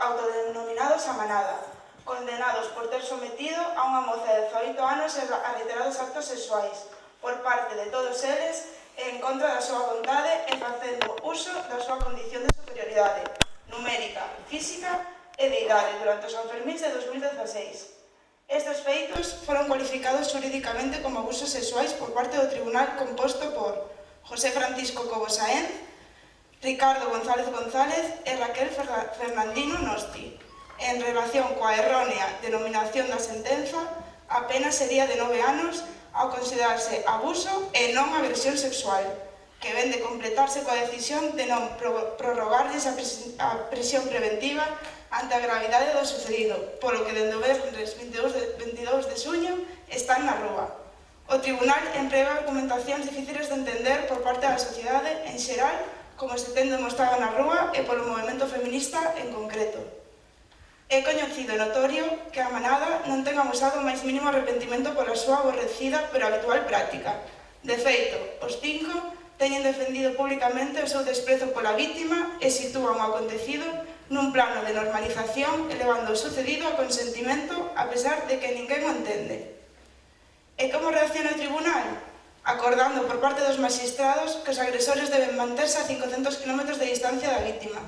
autodenominados a manada, condenados por ter sometido a unha moza de 18 anos a reiterados actos sexuais por parte de todos eles en contra da súa vontade e facendo uso da súa condición de superioridade numérica, física e de idade durante os Sanfermíns de 2016. Estes feitos foron cualificados xurídicamente como abusos sexuais por parte do tribunal composto por José Francisco Cobo Saenz, Ricardo González González e Raquel Fernandino Nosti. En relación coa errónea denominación da sentenza, a pena sería de 9 anos ao considerarse abuso e non agresión sexual, que ven de completarse coa decisión de non prorrogarlles a prisión preventiva ante a gravidade do sucedido, polo que dende o venres 22 de xuño están na rúa. O tribunal emprega argumentacións difíciles de entender por parte da sociedade en xeral, como se ten demostrado na rúa e polo movemento feminista en concreto. É coñecido e notorio que a manada non ten amosado o máis mínimo arrepentimento pola súa aborrecida pero habitual práctica. De feito, os 5 teñen defendido públicamente o seu desprezo pola vítima e sitúan o acontecido nun plano de normalización elevando o sucedido a consentimento a pesar de que ninguén o entende. E como reacciona o tribunal? Acordando por parte dos magistrados que os agresores deben manterse a 500 km de distancia da vítima.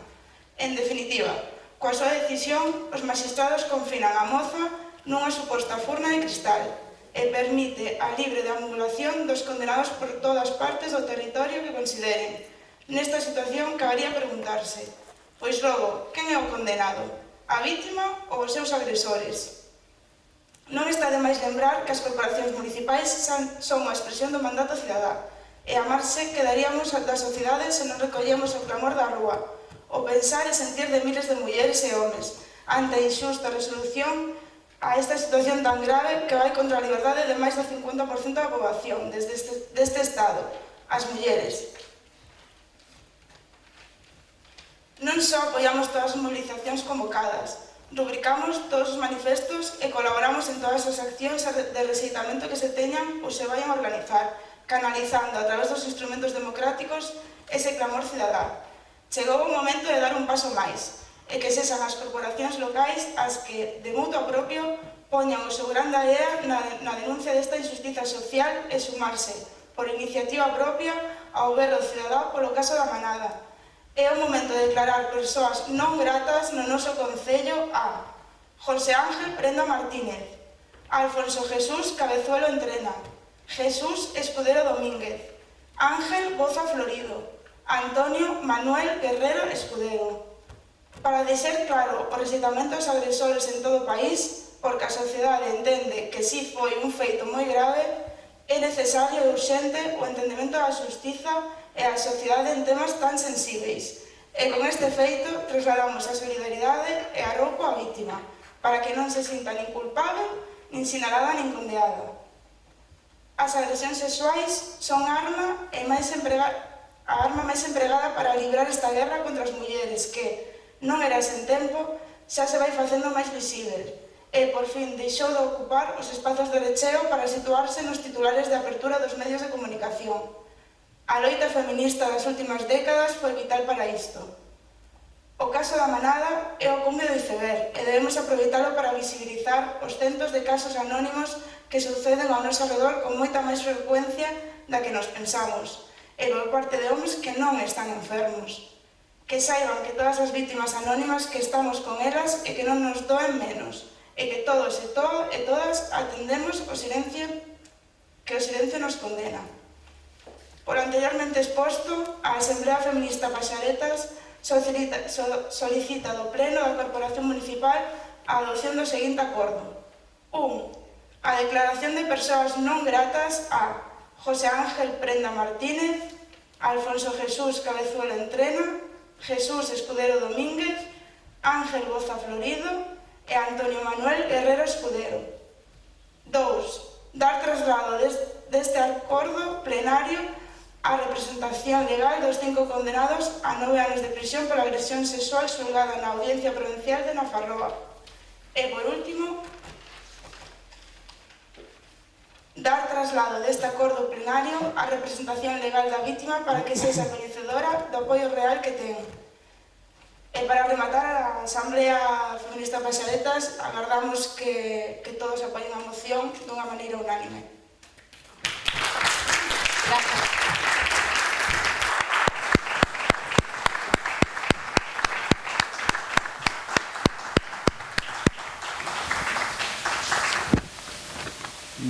En definitiva, coa súa decisión, os magistrados confinan a moza nunha suposta furna de cristal e permite a libre deambulación dos condenados por todas partes do territorio que consideren. Nesta situación, cabería preguntarse, pois logo, quen é o condenado? A vítima ou os seus agresores? Non está de máis lembrar que as corporacións municipais son a expresión do mandato cidadá e a marxe quedaríamos da sociedade se non recollemos o clamor da rúa, o pensar e sentir de miles de mulleres e homes ante a injusta resolución a esta situación tan grave que vai contra a liberdade de máis do 50% da poboación deste Estado, as mulleres. Non só apoiamos todas as movilizacións convocadas, rubricamos todos os manifestos e colaboramos en todas as accións de rexeitamento que se teñan ou se vayan a organizar, canalizando a través dos instrumentos democráticos ese clamor cidadá. Chegou o momento de dar un paso máis e que sexan as corporacións locais as que, de mutuo propio, poñan o seu grande area na denuncia desta injustiza social e sumarse, por iniciativa propia, ao berro cidadá polo caso da manada. É o momento de declarar persoas non gratas no noso concello a José Ángel Prenda Martínez, Alfonso Jesús Cabezuelo Entrena, Jesús Escudero Domínguez, Ángel Boza Florido, Antonio Manuel Guerrero Escudero. Para deixar claro o rexeitamento aos agresores en todo o país, porque a sociedade entende que si foi un feito moi grave, é necesario e urxente o entendemento da xustiza e a sociedade en temas tan sensíveis. E con este feito trasladamos a solidaridade e a roupa á vítima, para que non se sinta nin culpable, nin sinalada, nin condeada. As agresións sexuais son a arma máis empregada para librar esta guerra contra as mulleres que, non era sen tempo, xa se vai facendo máis visível e, por fin, deixou de ocupar os espazos de recheo para situarse nos titulares de apertura dos medios de comunicación. A loita feminista das últimas décadas foi vital para isto. O caso da manada é o cume do iceberg e debemos aproveitalo para visibilizar os centos de casos anónimos que suceden ao noso redor con moita máis frecuencia da que nos pensamos e por parte de homes que non están enfermos. Que saiban que todas as vítimas anónimas que estamos con elas e que non nos doen menos e que todos e todas atendemos o silencio que o silencio nos condena. Por anteriormente exposto, a Asamblea Feminista Paxaretas solicita do Pleno da Corporación Municipal a adopción do seguinte acordo. 1. A declaración de persoas non gratas a José Ángel Prenda Martínez, Alfonso Jesús Cabezuelo Entrena, Jesús Escudero Domínguez, Ángel Boza Florido e Antonio Manuel Guerrero Escudero. 2. Dar traslado deste acordo plenario á representación legal dos 5 condenados a 9 anos de prisión por agresión sexual xulgada na Audiencia Provincial de Nafarroa. E, por último, dar traslado deste acordo plenario á representación legal da vítima para que sexa coñecedora do apoio real que ten. E para rematar, a Asamblea Feminista Paxaretas agardamos que todos apoyen a moción dunha maneira unánime. Gracias.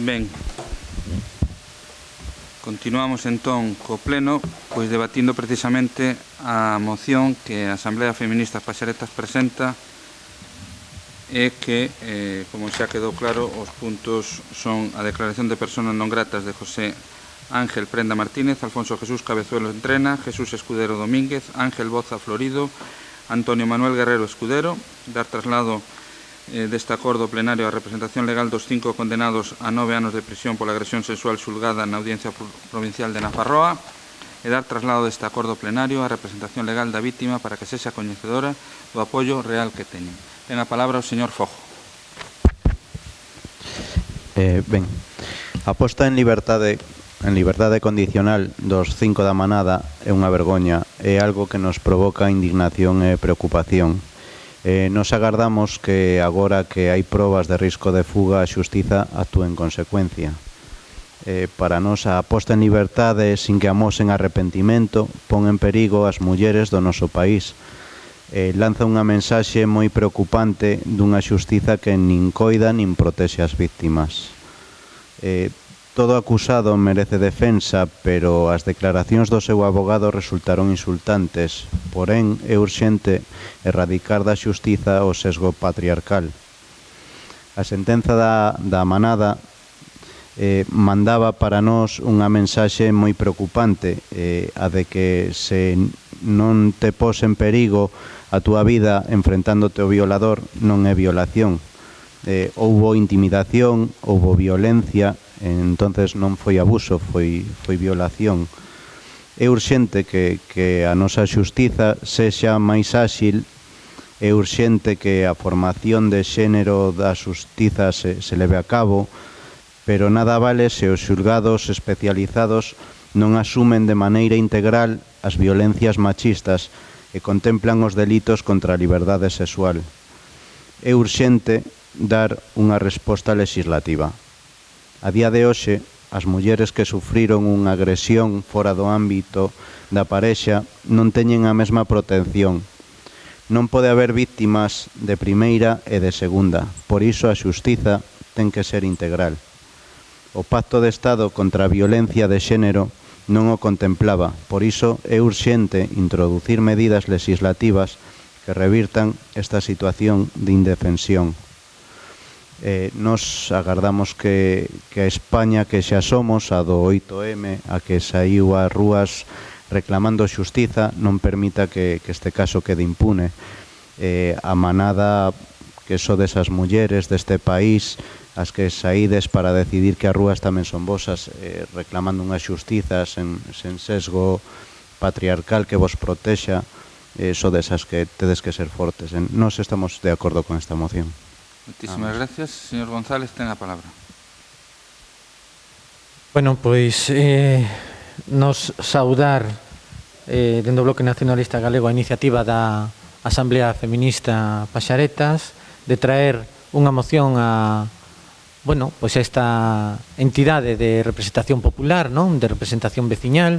Ben, continuamos entón co pleno, pois debatindo precisamente a moción que a Asamblea Feminista Paxaretas presenta e que, como xa quedou claro, os puntos son a declaración de personas non gratas de José Ángel Prenda Martínez, Alfonso Jesús Cabezuelo Entrena, Jesús Escudero Domínguez, Ángel Boza Florido, Antonio Manuel Guerrero Escudero, dar traslado deste acordo plenario a representación legal dos 5 condenados a 9 anos de prisión pola agresión sexual xulgada na Audiencia Provincial de Nafarroa e dar traslado deste acordo plenario a representación legal da vítima para que sexa coñecedora do apoio real que teñen. Ten a palabra o señor Fojo. Ben, a posta en liberdade condicional dos 5 da manada é unha vergoña, é algo que nos provoca indignación e preocupación. Nos agardamos que agora que hai probas de risco de fuga a xustiza actúe en consecuencia. Para nos a posta en liberdade sin que amosen arrepentimento pon en perigo as mulleres do noso país. Lanza unha mensaxe moi preocupante dunha xustiza que nin coida nin protexe as víctimas. Todo acusado merece defensa, pero as declaracións do seu abogado resultaron insultantes. Porén, é urxente erradicar da xustiza o sesgo patriarcal. A sentenza da manada mandaba para nós unha mensaxe moi preocupante, a de que se non te pos en perigo a túa vida enfrentándote ao violador, non é violación. Houbo intimidación, houbo violencia, entonces non foi abuso, foi violación. É urxente que a nosa xustiza sexa máis áxil, é urxente que a formación de xénero da xustiza se leve a cabo, pero nada vale se os xulgados especializados non asumen de maneira integral as violencias machistas e contemplan os delitos contra a liberdade sexual. É urxente dar unha resposta legislativa. A día de hoxe, as mulleres que sufriron unha agresión fora do ámbito da parexa non teñen a mesma protección. Non pode haber víctimas de primeira e de segunda, por iso a xustiza ten que ser integral. O Pacto de Estado contra a violencia de xénero non o contemplaba, por iso é urxente introducir medidas legislativas que revirtan esta situación de indefensión. Nos agardamos que a España que xa somos, a do 8M, a que saiu ás rúas reclamando xustiza, non permita que este caso quede impune. A manada que sodes as mulleres deste país, as que saídes para decidir que as rúas tamén son vosas, reclamando unha xustiza sen sesgo patriarcal que vos protexa, sodes as que tedes que ser fortes. Nós estamos de acordo con esta moción. Muchísimas gracias. Señor González, ten a palabra. Bueno, pois nos saudar dentro do Bloque Nacionalista Galego a iniciativa da Asamblea Feminista Paxaretas de traer unha moción a pois esta entidade de representación popular, non? De representación veciñal,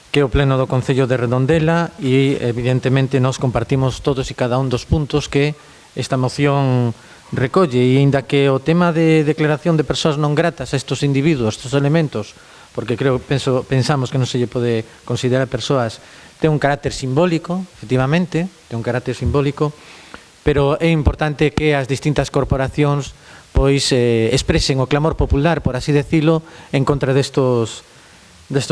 que é o Pleno do Concello de Redondela, e evidentemente nos compartimos todos e cada un dos puntos que esta moción recolle, e ainda que o tema de declaración de persoas non gratas a estes individuos, estes elementos, porque pensamos que non se lle pode considerar persoas, ten un carácter simbólico, efectivamente, ten un carácter simbólico, pero é importante que as distintas corporacións pois expresen o clamor popular, por así decirlo, en contra destos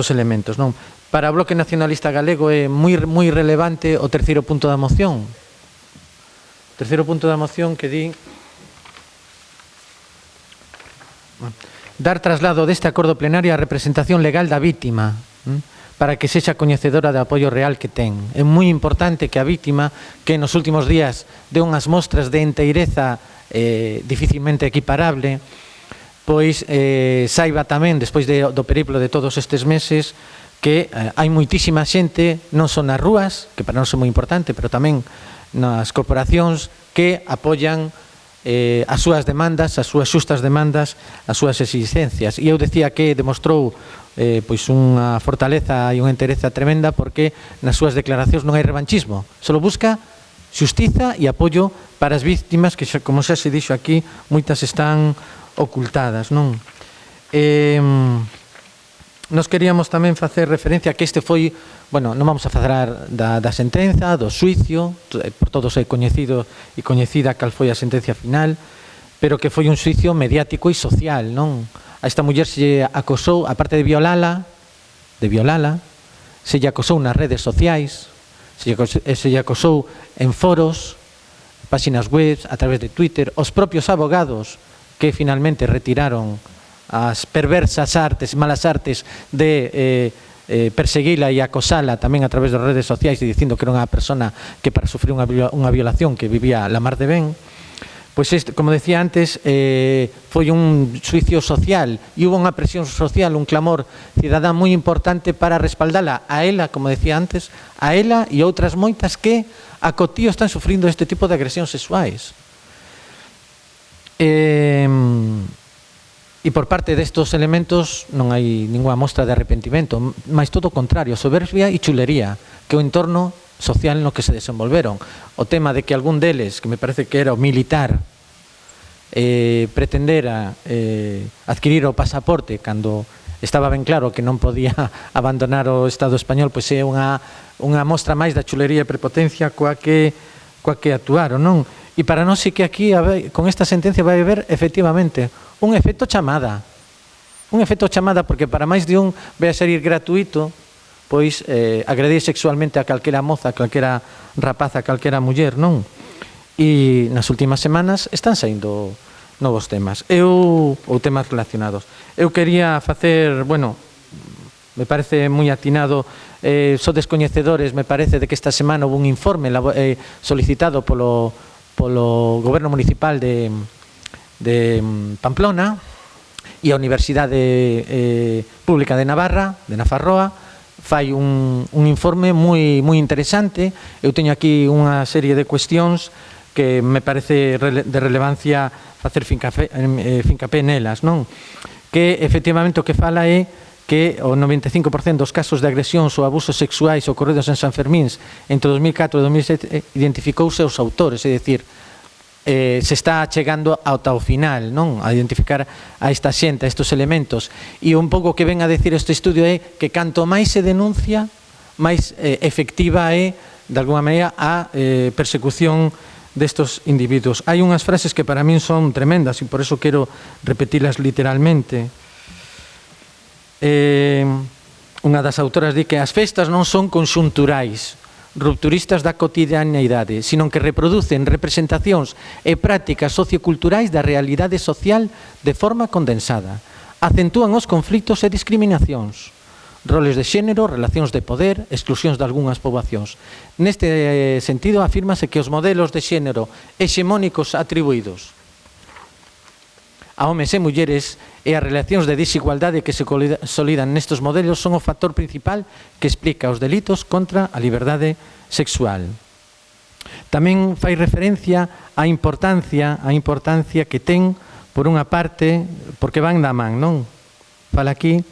elementos, non? Para o Bloque Nacionalista Galego é moi relevante o terceiro punto da moción. O terceiro punto da moción que di dar traslado deste acordo plenario á representación legal da vítima para que sexa coñecedora do apoio real que ten. É moi importante que a vítima, que nos últimos días deu unhas mostras de enteireza dificilmente equiparable, pois saiba tamén, despois do periplo de todos estes meses, que hai moitísima xente, non só nas rúas, que para nós é moi importante, pero tamén nas corporacións que apoian as súas demandas, as súas xustas demandas, as súas exigencias. E eu decía que demostrou pois unha fortaleza e unha entereza tremenda porque nas súas declaracións non hai revanchismo, só busca xustiza e apoio para as víctimas que, como xa se dixo aquí, moitas están ocultadas, non? Nos queríamos tamén facer referencia que este foi, bueno, non vamos a falar da sentenza, do xuicio, por todos é coñecido e coñecida cal foi a sentencia final, pero que foi un xuicio mediático e social, non? A esta muller se acosou, aparte de violala, se lle acosou nas redes sociais, se lle acosou en foros, páxinas web, a través de Twitter, os propios abogados que finalmente retiraron as perversas artes, malas artes de perseguila e acosala tamén a través das redes sociais e dicindo que era unha persona que para sufrir unha violación que vivía la mar de ben. Pois, como decía antes, foi un xuicio social e hubo unha presión social, un clamor cidadán moi importante para respaldala a ela, como decía antes, a ela e outras moitas que a cotío están sufrindo este tipo de agresións sexuais. E por parte destos elementos non hai ninguna mostra de arrepentimento, mas todo o contrario, soberbia e chulería, que é o entorno social no que se desenvolveron. O tema de que algún deles, que me parece que era o militar, pretendera adquirir o pasaporte cando estaba ben claro que non podía abandonar o Estado español, pois é unha mostra máis da chulería e prepotencia coa que actuaron, non? E para nós sí que aquí, con esta sentencia, vai haber, efectivamente, un efecto chamada. Un efecto chamada porque para máis de un vai a salir gratuito, pois agredir sexualmente a calquera moza, a calquera rapaza, a calquera muller, non? E nas últimas semanas están saindo novos temas, ou temas relacionados. Eu quería facer, bueno, me parece moi atinado, sodes coñecedores, me parece, de que esta semana houve un informe solicitado polo Goberno Municipal de Pamplona e a Universidade Pública de Navarra, de Nafarroa, fai un informe moi interesante. Eu teño aquí unha serie de cuestións que me parece de relevancia facer fincapé nelas, non? Que efectivamente o que fala é que o 95% dos casos de agresións ou abusos sexuais ocorridos en San Fermíns entre 2004 e 2007 identificouse os autores, é dicir, se está chegando ata o final, non? A identificar a esta xente, a estes elementos. E un pouco que ven a decir este estudio é que canto máis se denuncia, máis efectiva é, de alguma maneira, a persecución destos individuos. Hai unhas frases que para min son tremendas e por eso quero repetilas literalmente. Unha das autoras di que as festas non son conxunturais, rupturistas da cotidianeidade, sino que reproducen representacións e prácticas socioculturais da realidade social de forma condensada. Acentúan os conflitos e discriminacións, roles de xénero, relacións de poder, exclusións de algunhas poboacións. Neste sentido, afírmase que os modelos de xénero hexemónicos atribuídos a homes e mulleres e as relacións de desigualdade que se solidan nestes modelos son o factor principal que explica os delitos contra a liberdade sexual. Tamén fai referencia á importancia que ten, por unha parte, porque van da man, non? Fala aquí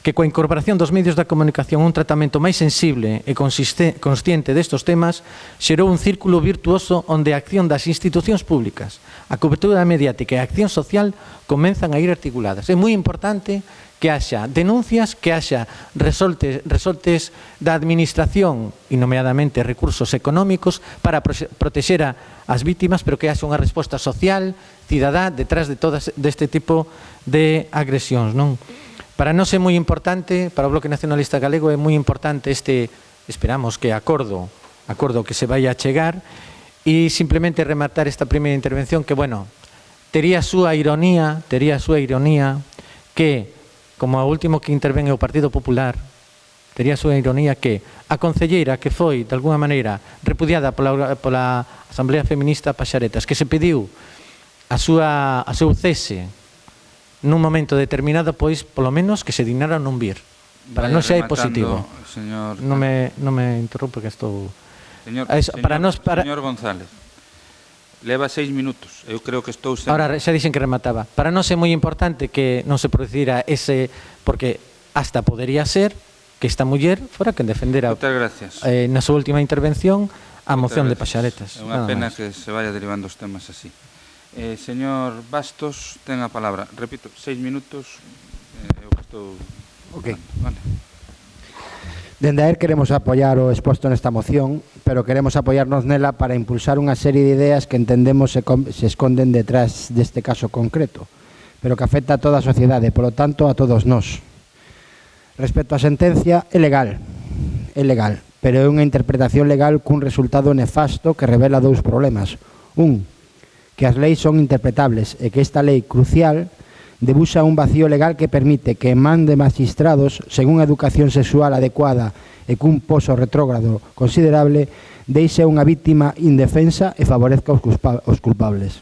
que coa incorporación dos medios da comunicación un tratamento máis sensible e consciente destes temas xerou un círculo virtuoso onde a acción das institucións públicas, a cobertura mediática e a acción social comenzan a ir articuladas. É moi importante que haxa denuncias, que haxa resoltes da administración e nomeadamente recursos económicos para protexer as vítimas, pero que haxa unha resposta social, cidadá, detrás de todas deste tipo de agresións, non? Para nós é moi importante, para o Bloque Nacionalista Galego é moi importante este, esperamos que acordo que se vai a chegar, e simplemente rematar esta primeira intervención que, bueno, tería a súa ironía que, como o último que intervén é o Partido Popular, tería a súa ironía que a concelleira que foi, de alguna maneira, repudiada pola Asamblea Feminista Paxaretas, que se pediu a seu cese nun momento determinado, pois, polo menos, que se dignara non vir. Para nós é positivo. Señor, Non me interrompe que estou... Señor González, leva 6 minutos. Eu creo que estou sendo... Ahora xa dixen que remataba. Para nós é moi importante que non se producira ese... Porque hasta podería ser que esta muller fora quen defendera na súa última intervención a moción de Paxaretas. É unha pena que se vaya derivando os temas así. Señor Bastos, ten a palabra. Repito, 6 minutos. Eu estou... Ok. Vale. Dende AER queremos apoiar o exposto nesta moción, pero queremos apoiarnos nela para impulsar unha serie de ideas que entendemos se esconden detrás deste caso concreto, pero que afecta a toda a sociedade, polo tanto a todos nós. Respecto á sentencia, é legal, pero é unha interpretación legal cun resultado nefasto que revela dous problemas. Un, que as leis son interpretables e que esta lei crucial debuxa un vacío legal que permite que en man de magistrados, sen unha educación sexual adecuada e cun poso retrógrado considerable, deixe unha víctima indefensa e favorezca os culpables.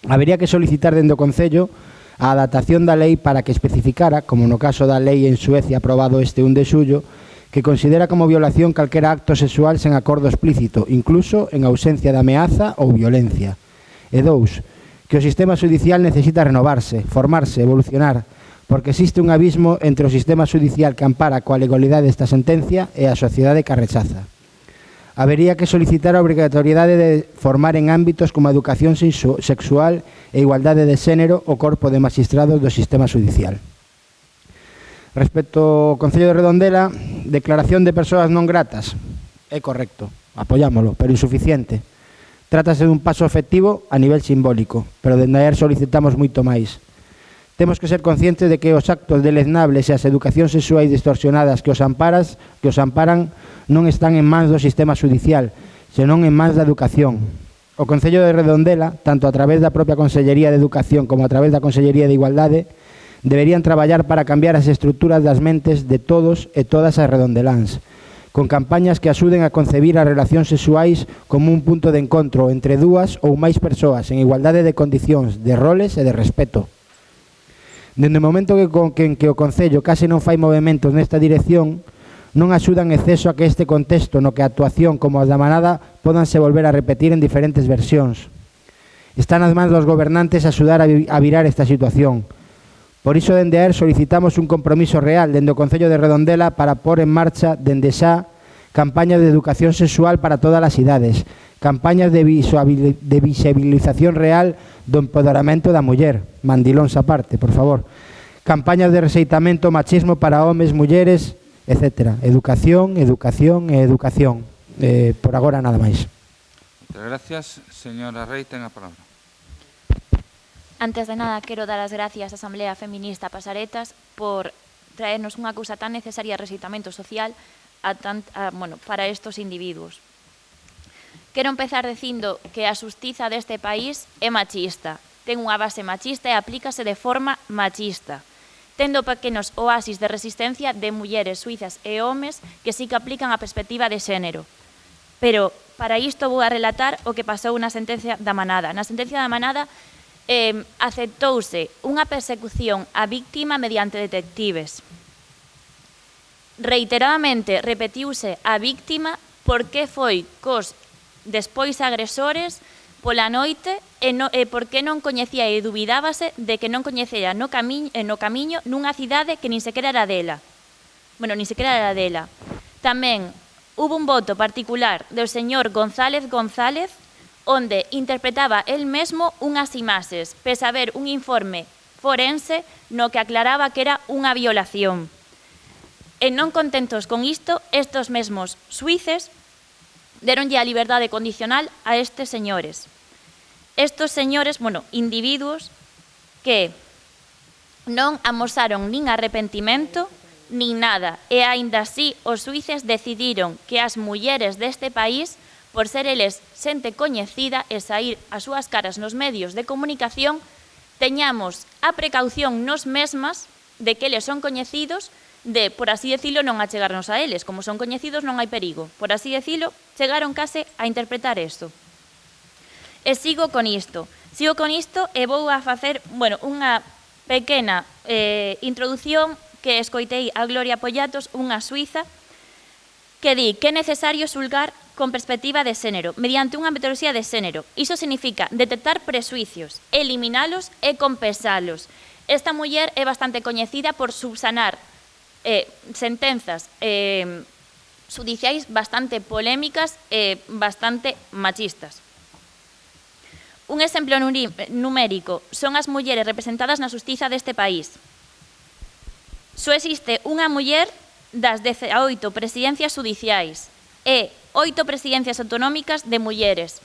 Habería que solicitar dende o Concello a adaptación da lei para que especificara, como no caso da lei en Suecia aprobado este 1 de xullo, que considera como violación calquera acto sexual sen acordo explícito, incluso en ausencia de ameaza ou violencia. E dous, que o sistema judicial necesita renovarse, formarse, evolucionar, porque existe un abismo entre o sistema judicial que ampara coa legalidade desta sentencia e a sociedade que a rechaza. Habería que solicitar a obrigatoriedade de formar en ámbitos como a educación sexual e igualdade de xénero o corpo de magistrados do sistema judicial. Respecto ao Concello de Redondela, declaración de persoas non gratas. É correcto, apoiámolo, pero insuficiente. Trátase dun paso efectivo a nivel simbólico, pero dende AER solicitamos moito máis. Temos que ser conscientes de que os actos deleznables e as educacións sexuais distorsionadas que os amparan non están en mans do sistema judicial, senón en mans da educación. O Concello de Redondela, tanto a través da propia Consellería de Educación como a través da Consellería de Igualdade, deberían traballar para cambiar as estruturas das mentes de todos e todas as redondeláns, con campañas que axuden a concebir as relacións sexuais como un punto de encontro entre dúas ou máis persoas en igualdade de condicións, de roles e de respeto. Dende o momento que o Concello case non fai movementos nesta dirección, non axuda en exceso a que este contexto no que a actuación como as da manada pódanse volver a repetir en diferentes versións. Está nas mans dos gobernantes axudar a virar esta situación. Por iso, dende AER, solicitamos un compromiso real dende o Concello de Redondela para pôr en marcha, dende xa, campañas de educación sexual para todas as idades, campañas de visibilización real do empoderamento da muller, mandilóns aparte, por favor, campañas de rexeitamento machismo para homes, mulleres, etc. Educación, educación e educación. Por agora, nada máis. Moitas gracias. Señora Rei, ten a palabra. Antes de nada, quero dar as gracias á Asamblea Feminista Paxaretas por traernos unha cousa tan necesaria de rexeitamento social para estes individuos. Quero empezar dicindo que a xustiza deste país é machista, ten unha base machista e aplícase de forma machista, tendo pequenos oasis de resistencia de mulleres suizas e homes que sí que aplican a perspectiva de xénero. Pero para isto vou a relatar o que pasou na sentencia da Manada. Na sentencia da Manada aceptouse unha persecución á víctima mediante detectives. Reiteradamente repetiuse a víctima porque foi cos despois agresores pola noite e porque non coñecía e dubidábase de que non coñecera no camiño nunha cidade que nin sequera era dela. Bueno, nin sequera era dela. Tamén hubo un voto particular do señor González, onde interpretaba el mesmo unhas imaxes, pese a haber un informe forense no que aclaraba que era unha violación. E non contentos con isto, estes mesmos suíces deronlle a liberdade condicional a estes señores. Estes señores, individuos que non amosaron nin arrepentimento, nin nada, e aínda así os suíces decidiron que as mulleres deste país, por ser eles xente coñecida e saír as súas caras nos medios de comunicación, teñamos a precaución nos mesmas de que eles son coñecidos, de, por así decirlo, non achegarnos a eles. Como son coñecidos non hai perigo. Por así decirlo, chegaron case a interpretar isto. E sigo con isto e vou a facer unha pequena introdución que escoitei a Gloria Pollatos, unha suiza, que di que é necesario xulgar con perspectiva de xénero, mediante unha metodoloxía de xénero. Iso significa detectar presuicios, eliminalos e compensalos. Esta muller é bastante coñecida por subsanar sentenzas judiciais bastante polémicas e bastante machistas. Un exemplo numérico son as mulleres representadas na xustiza deste país. Só existe unha muller das 18 presidencias judiciais e 8 presidencias autonómicas de mulleres.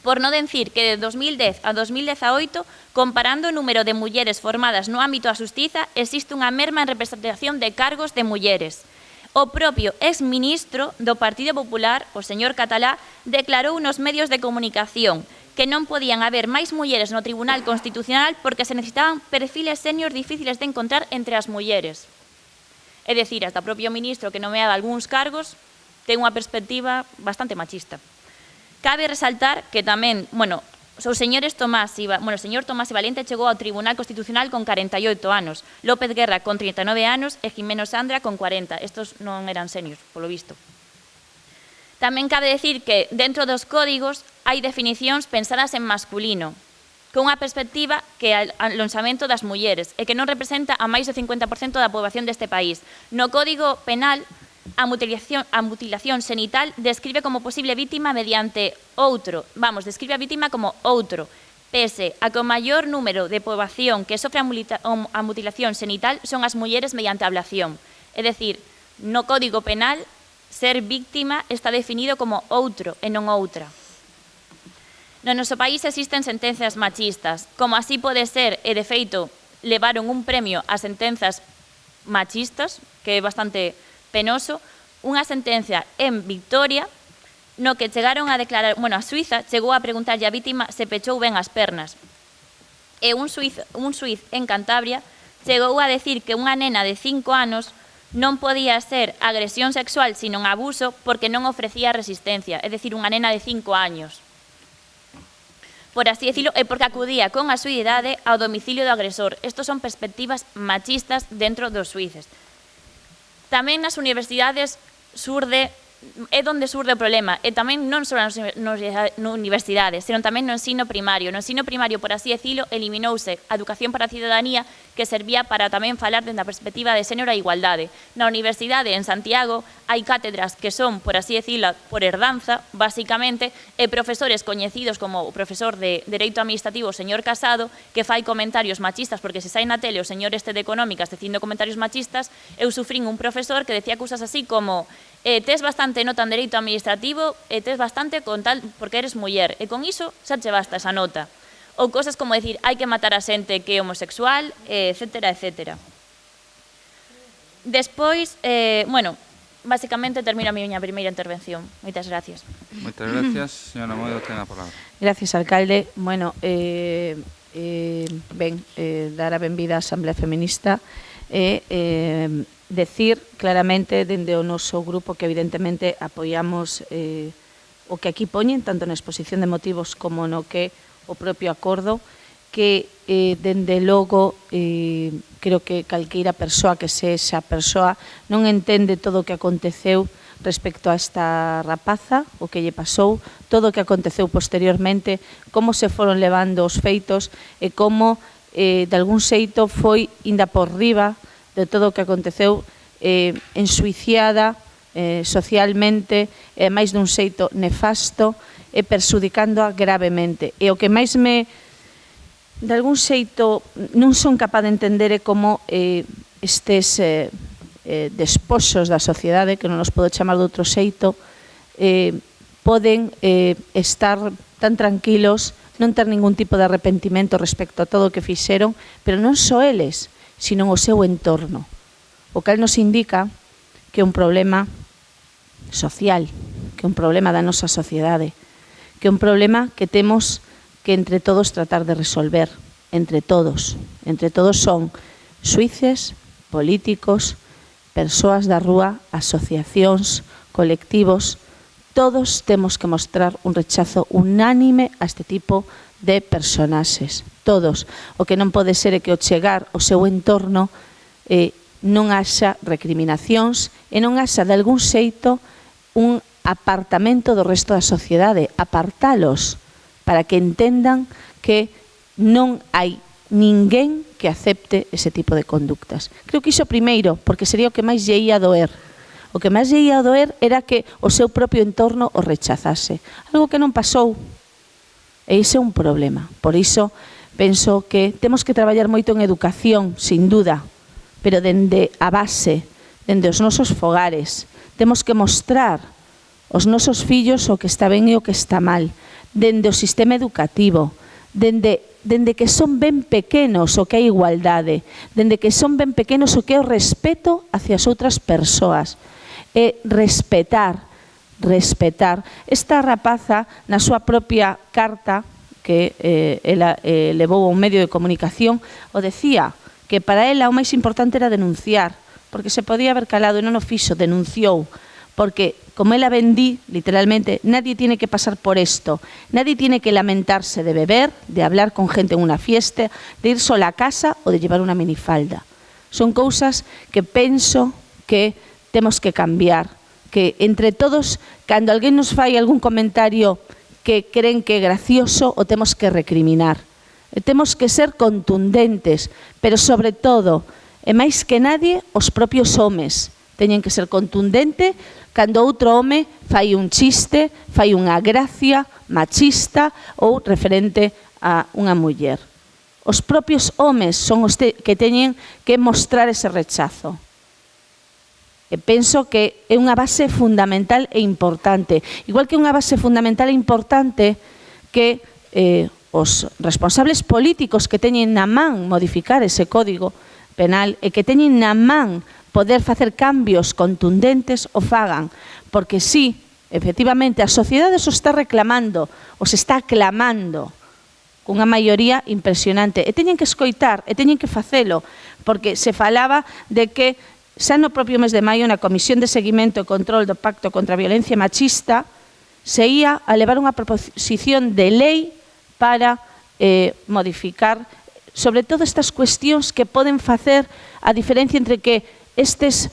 Por non decir que de 2010 a 2018, comparando o número de mulleres formadas no ámbito da xustiza, existe unha merma en representación de cargos de mulleres. O propio exministro do Partido Popular, o señor Catalá, declarou nos medios de comunicación que non podían haber máis mulleres no Tribunal Constitucional porque se necesitaban perfiles senior difíciles de encontrar entre as mulleres. É dicir, hasta o propio ministro que nomeaba algúns cargos ten unha perspectiva bastante machista. Cabe resaltar que tamén, o señor Tomás y Valiente chegou ao Tribunal Constitucional con 48 anos, López Guerra con 39 anos e Jimeno Sandra con 40. Estos non eran seniors, polo visto. Tamén cabe decir que dentro dos códigos hai definicións pensadas en masculino, con unha perspectiva que é o lanzamento das mulleres e que non representa a máis do 50% da poboación deste país. No Código Penal, a mutilación xenital describe como posible vítima mediante outro, describe a vítima como outro, pese a que o maior número de poboación que sofre a mutilación xenital son as mulleres mediante ablación. É dicir, no Código Penal, ser víctima está definido como outro e non outra. No noso país existen sentencias machistas, como así pode ser, e de feito levaron un premio a sentenzas machistas, que é bastante penoso, unha sentencia en Victoria no que chegaron a declarar, a Suiza chegou a preguntarlle á vítima se pechou ben as pernas. E un suiz en Cantabria chegou a decir que unha nena de 5 anos non podía ser agresión sexual sino abuso porque non ofrecía resistencia, é dicir, unha nena de 5 años. Por así decirlo, é porque acudía con a súa idade ao domicilio do agresor. Estos son perspectivas machistas dentro dos suíces. Tamén nas universidades é onde surde o problema, e tamén non só nas universidades, senón tamén no ensino primario. No ensino primario, por así decirlo, eliminouse a educación para a cidadanía que servía para tamén falar dende a perspectiva de xénero e igualdade. Na universidade en Santiago hai cátedras que son, por así decirlo, por herdanza, basicamente, e profesores coñecidos como o profesor de Dereito Administrativo, o señor Casado, que fai comentarios machistas, porque se sai na tele o señor de Económicas dicindo comentarios machistas. Eu sufrín un profesor que decía cousas así como tes bastante nota en Dereito Administrativo e tes bastante con tal porque eres muller, e con iso xa che basta esa nota. Ou cosas como decir, hai que matar a xente que é homosexual, etcétera, etcétera. Despois, basicamente termino a miña primeira intervención. Moitas gracias. Moitas gracias, señora Moedo, ten a palabra. Gracias, alcalde. Dar a benvida á Asamblea Feminista e decir claramente dende o noso grupo que evidentemente apoiamos o que aquí poñen, tanto na exposición de motivos como no que o propio acordo, que dende logo creo que calqueira persoa que sexa persoa non entende todo o que aconteceu respecto a esta rapaza, o que lle pasou, todo o que aconteceu posteriormente, como se foron levando os feitos e como de algún xeito foi inda por riba de todo o que aconteceu ensuiciada socialmente e máis dun xeito nefasto e perxudicándoa gravemente. E o que máis me, de algún xeito, non son capaz de entender é como estes despoxos da sociedade, que non os podo chamar de outro xeito, poden estar tan tranquilos, non ter ningún tipo de arrepentimento respecto a todo o que fixeron, pero non só eles, sino o seu entorno. O cal nos indica que é un problema social, que é un problema da nosa sociedade, que é un problema que temos que entre todos tratar de resolver, entre todos. Entre todos son xuíces, políticos, persoas da rúa, asociacións, colectivos. Todos temos que mostrar un rechazo unánime a este tipo de personaxes. Todos. O que non pode ser é que ao chegar ao seu entorno non haxa recriminacións e non haxa de algún xeito un apartamento do resto da sociedade, apartalos para que entendan que non hai ninguén que acepte ese tipo de conductas. Creo que iso primeiro, porque sería o que máis lle ia doer. O que máis lle ia doer era que o seu propio entorno o rechazase. Algo que non pasou. E iso é un problema. Por iso penso que temos que traballar moito en educación, sin duda, pero dende a base, dende os nosos fogares. Temos que mostrar aos nosos fillos o que está ben e o que está mal, dende o sistema educativo, dende que son ben pequenos o que é igualdade, dende que son ben pequenos o que é o respeto hacia as outras persoas, e respetar. Esta rapaza, na súa propia carta, que ela levou a un medio de comunicación, o decía que para ela o máis importante era denunciar, porque se podía haber calado e non o fixo, denunciou, porque, como ela vendí, literalmente, nadie tiene que pasar por esto, nadie tiene que lamentarse de beber, de hablar con gente en una fiesta, de ir sola a casa o de llevar una minifalda. Son cousas que penso que temos que cambiar, que entre todos, cando alguén nos fai algún comentario que creen que é gracioso, o temos que recriminar. E temos que ser contundentes, pero sobre todo, e máis que nadie, os propios homes teñen que ser contundentes cando outro home fai un chiste, fai unha gracia machista ou referente a unha muller. Os propios homes son os que teñen que mostrar ese rechazo. E penso que é unha base fundamental e importante. Igual que unha base fundamental e importante que os responsables políticos que teñen na man modificar ese código penal e que teñen na man poder facer cambios contundentes o fagan, porque sí, efectivamente, a sociedade os está reclamando, os está aclamando cunha maioría impresionante, e teñen que escoitar, e teñen que facelo, porque se falaba de que xa no propio mes de maio na Comisión de Seguimento e Control do Pacto contra a Violencia Machista se ia a levar unha proposición de lei para modificar sobre todo estas cuestións que poden facer a diferencia entre que estes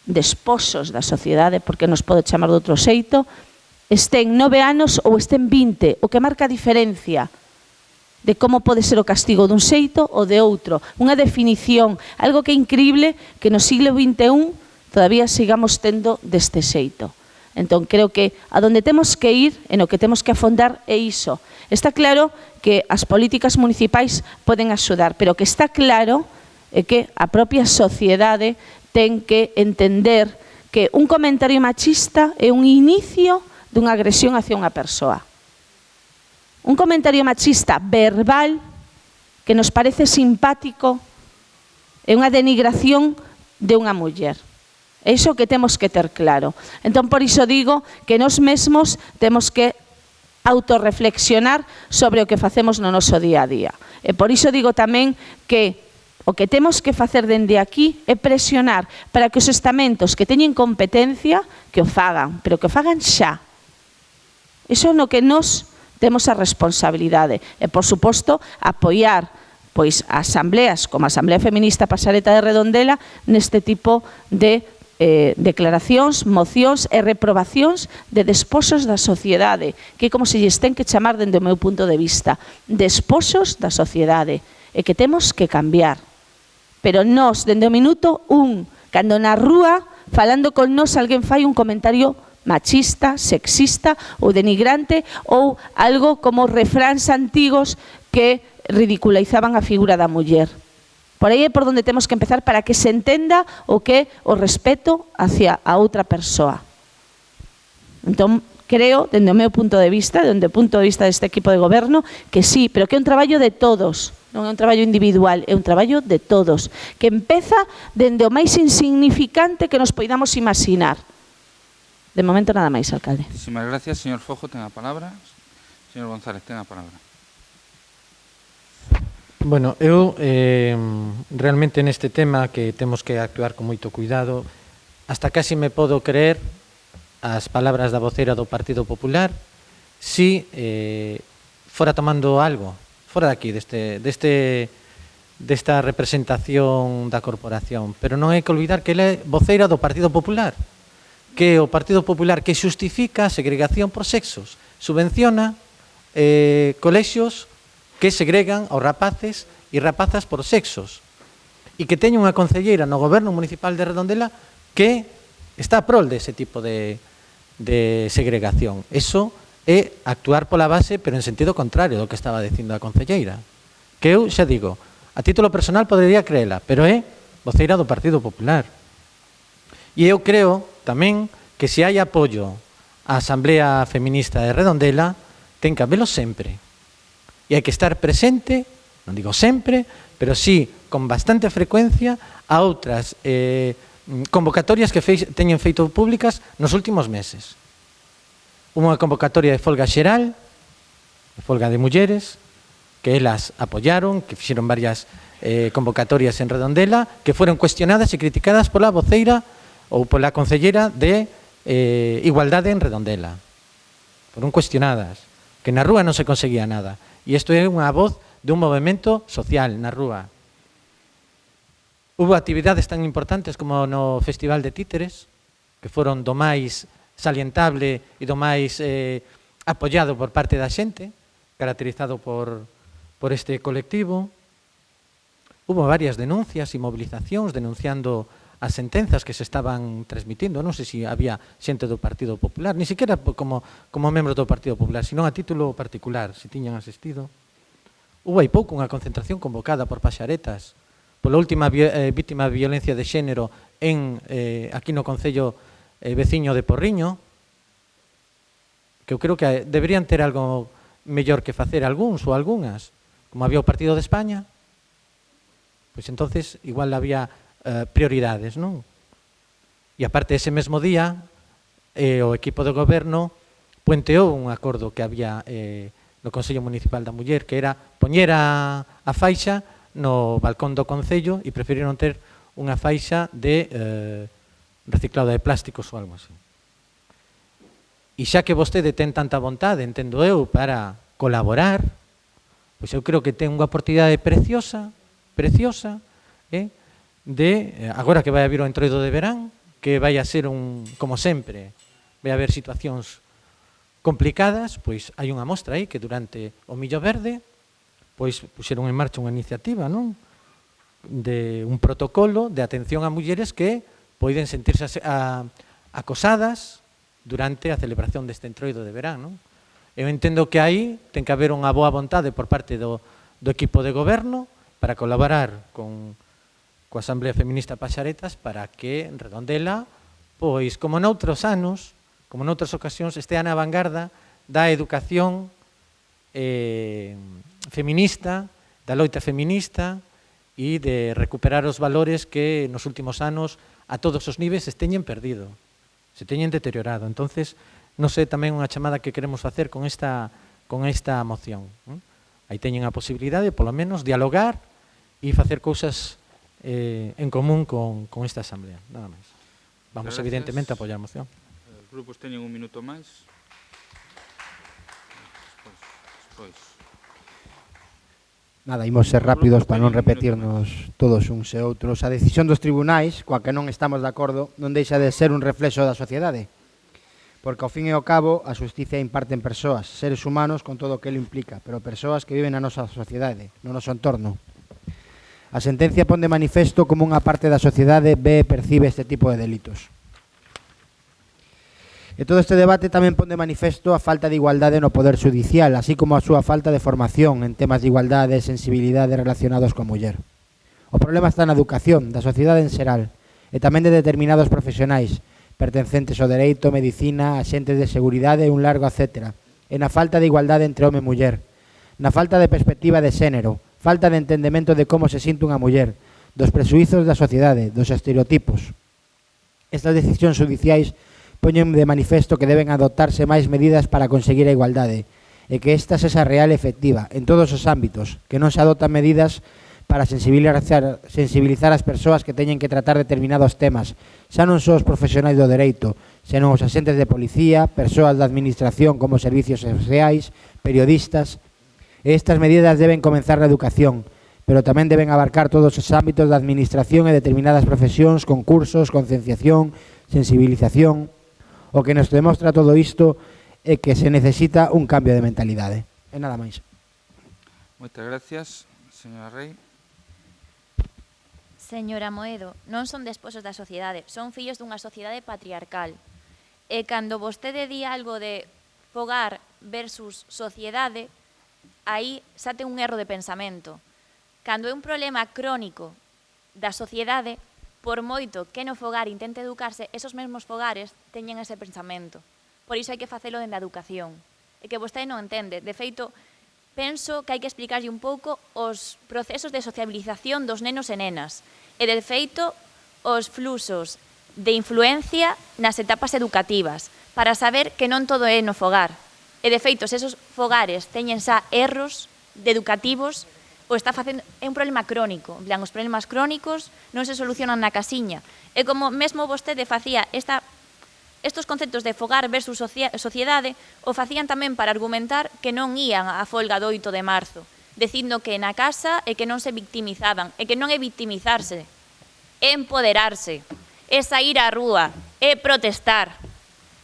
desposos da sociedade, porque nos pode chamar de outro xeito, estén 9 anos ou estén 20, o que marca a diferencia de como pode ser o castigo dun xeito ou de outro. Unha definición, algo que é increíble que no siglo XXI todavía sigamos tendo deste xeito. Entón, creo que a donde temos que ir e no que temos que afondar é iso. Está claro que as políticas municipais poden axudar, pero que está claro é que a propia sociedade ten que entender que un comentario machista é un inicio dunha agresión hacia unha persoa. Un comentario machista verbal que nos parece simpático é unha denigración de unha muller. É iso que temos que ter claro. Entón, por iso digo que nós mesmos temos que autorreflexionar sobre o que facemos no noso día a día. E por iso digo tamén que o que temos que facer dende aquí é presionar para que os estamentos que teñen competencia que o fagan, pero que o fagan xa. Iso é no que nos temos a responsabilidade. E, por suposto, apoiar pois asambleas como a Asamblea Feminista Pasareta de Redondela neste tipo de declaracións, mocións e reprobacións de desposos da sociedade, que é como se lles ten que chamar dende o meu punto de vista, desposos da sociedade, e que temos que cambiar. Pero nós, dende o minuto 1, cando na rúa, falando con nós, alguén fai un comentario machista, sexista ou denigrante ou algo como refráns antigos que ridiculizaban a figura da muller. Por aí é por onde temos que empezar para que se entenda o que é o respeto hacia a outra persoa. Entón, creo, dende o meu punto de vista, dende o punto de vista deste equipo de goberno, que sí, pero que é un traballo de todos, non é un traballo individual, é un traballo de todos, que empeza dende o máis insignificante que nos poidamos imaginar. De momento nada máis, alcalde. Muchísimas gracias. Señor Fojo, ten a palabra. Señor González, ten a palabra. Bueno, eu realmente neste tema que temos que actuar con moito cuidado, hasta casi me podo creer as palabras da vocera do Partido Popular si fora tomando algo, fora daqui, deste desta representación da corporación, pero non hai que olvidar que ele é voceira do Partido Popular, que o Partido Popular que xustifica a segregación por sexos, subvenciona colexios que segregan aos rapaces e rapazas por sexos, e que teña unha concelleira no goberno municipal de Redondela que está a prol dese tipo de segregación. Eso é actuar pola base, pero en sentido contrario do que estaba dicindo a concelleira. Que eu xa digo, a título personal podería creela, pero é voceira do Partido Popular. E eu creo tamén que se hai apoio á Asamblea Feminista de Redondela, ten que habelo sempre. E hai que estar presente, non digo sempre, pero sí con bastante frecuencia a outras convocatorias que teñen feito públicas nos últimos meses. Unha convocatoria de folga xeral, de folga de mulleres, que elas apoyaron, que fixeron varias convocatorias en Redondela, que foron cuestionadas e criticadas pola voceira ou pola concellera de Igualdade en Redondela. Foron cuestionadas, que na rúa non se conseguía nada. E isto é unha voz de un movimento social na rúa. Hubo actividades tan importantes como no Festival de Títeres, que foron do máis salientable e do máis apoiado por parte da xente, caracterizado por este colectivo. Hubo varias denuncias e movilizacións denunciando as sentenzas que se estaban transmitindo. Non sei se había xente do Partido Popular, ni siquiera como membro do Partido Popular, sino a título particular, se tiñan asistido. Hubo hai pouco unha concentración convocada por Paxaretas pola última víctima de violencia de xénero aquí no concello veciño de Porriño, que eu creo que deberían ter algo mellor que facer algúns ou algunhas, como había o Partido de España, pois entonces igual había prioridades, non? E aparte ese mesmo día o equipo de goberno puenteou un acordo que había no Consello Municipal da Muller, que era poñer a faixa no balcón do Concello e preferiron ter unha faixa de reciclado de plásticos ou algo así. E xa que vostede ten tanta vontade, entendo eu, para colaborar, pois eu creo que ten unha oportunidade preciosa, agora que vai haber o entroido de verán, que vai a ser como sempre, vai haber situacións complicadas, pois hai unha mostra aí que durante o Millo Verde pois puxeron en marcha unha iniciativa, non? De un protocolo de atención a mulleres que poden sentirse acosadas durante a celebración deste entroido de verán, non? Eu entendo que aí ten que haber unha boa vontade por parte do equipo de goberno para colaborar coa Asamblea Feminista Paxaretas para que en Redondela, pois como noutros anos, como noutras ocasións, estea na vanguarda da educación feminista, da loita feminista e de recuperar os valores que nos últimos anos a todos os niveis se teñen perdido, se teñen deteriorado. Entonces, non sei tamén unha chamada que queremos facer con esta moción. Aí teñen a posibilidade, polo menos, dialogar e facer cousas en común con esta asamblea, nada máis. Vamos, evidentemente, a apoiar a moción. Os grupos teñen un minuto máis. Despois. Nada, imos ser rápidos para non repetirnos todos uns e outros. A decisión dos tribunais, coa que non estamos de acordo, non deixa de ser un reflexo da sociedade. Porque, ao fin e ao cabo, a xusticia imparte en persoas, seres humanos con todo o que ele implica, pero persoas que viven na nosa sociedade, no noso entorno. A sentencia pon de manifesto como unha parte da sociedade ve e percibe este tipo de delitos. E todo este debate tamén pon de manifesto a falta de igualdade no poder judicial, así como a súa falta de formación en temas de igualdade e sensibilidade relacionados coa muller. O problema está na educación da sociedade en xeral e tamén de determinados profesionais pertencentes ao dereito, medicina, axentes de seguridade e un largo etcétera, e na falta de igualdade entre home e muller, na falta de perspectiva de xénero, falta de entendemento de como se sinte unha muller, dos presuizos da sociedade, dos estereotipos. Estas decisións judiciais poñen de manifesto que deben adoptarse máis medidas para conseguir a igualdade e que esta sexa real e efectiva en todos os ámbitos, que non se adoptan medidas para sensibilizar as persoas que teñen que tratar determinados temas, xa non só os profesionais do dereito, senón os axentes de policía, persoas da administración como servicios sociais, periodistas. E estas medidas deben comenzar na educación, pero tamén deben abarcar todos os ámbitos da administración e determinadas profesións, concursos, concienciación, sensibilización. O que nos demostra todo isto é que se necesita un cambio de mentalidade. E nada máis. Moitas gracias, señora Rei. Señora Moedo, non son desposos da sociedade, son fillos dunha sociedade patriarcal. E cando vostede di algo de fogar versus sociedade, aí xa ten un erro de pensamento. Cando é un problema crónico da sociedade, por moito que no fogar intente educarse, esos mesmos fogares teñen ese pensamento. Por iso hai que facelo dende a educación. E que vostede non entende. De feito, penso que hai que explicarlle un pouco os procesos de sociabilización dos nenos e nenas. E, de feito, os fluxos de influencia nas etapas educativas, para saber que non todo é no fogar. E, de feito, se esos fogares teñen xa erros educativos, o está facendo, é un problema crónico. En plan, os problemas crónicos non se solucionan na casiña. E como mesmo vostede facía estos conceptos de fogar versus sociedade, o facían tamén para argumentar que non ían á folga do 8 de marzo, dicindo que na casa e que non se victimizaban, e que non é victimizarse, é empoderarse, é sair á rúa, é protestar.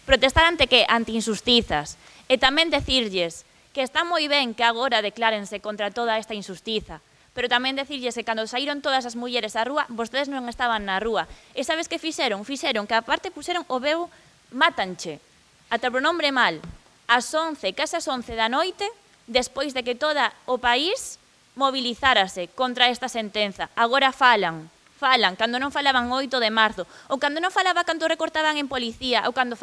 Protestar ante que? Ante injustizas. E tamén decirlles que está moi ben que agora declárense contra toda esta injustiza, pero tamén decirlles que cando saíron todas as mulleres á rúa, vostedes non estaban na rúa. E sabes que fixeron? Fixeron que aparte puseron o veu mátanche, ata o pronombre mal, ás 11, case ás 11 da noite, despois de que toda o país mobilizárase contra esta sentenza. Agora falan, cando non falaban 8 de marzo, ou cando non falaba cando recortaban en policía, ou cando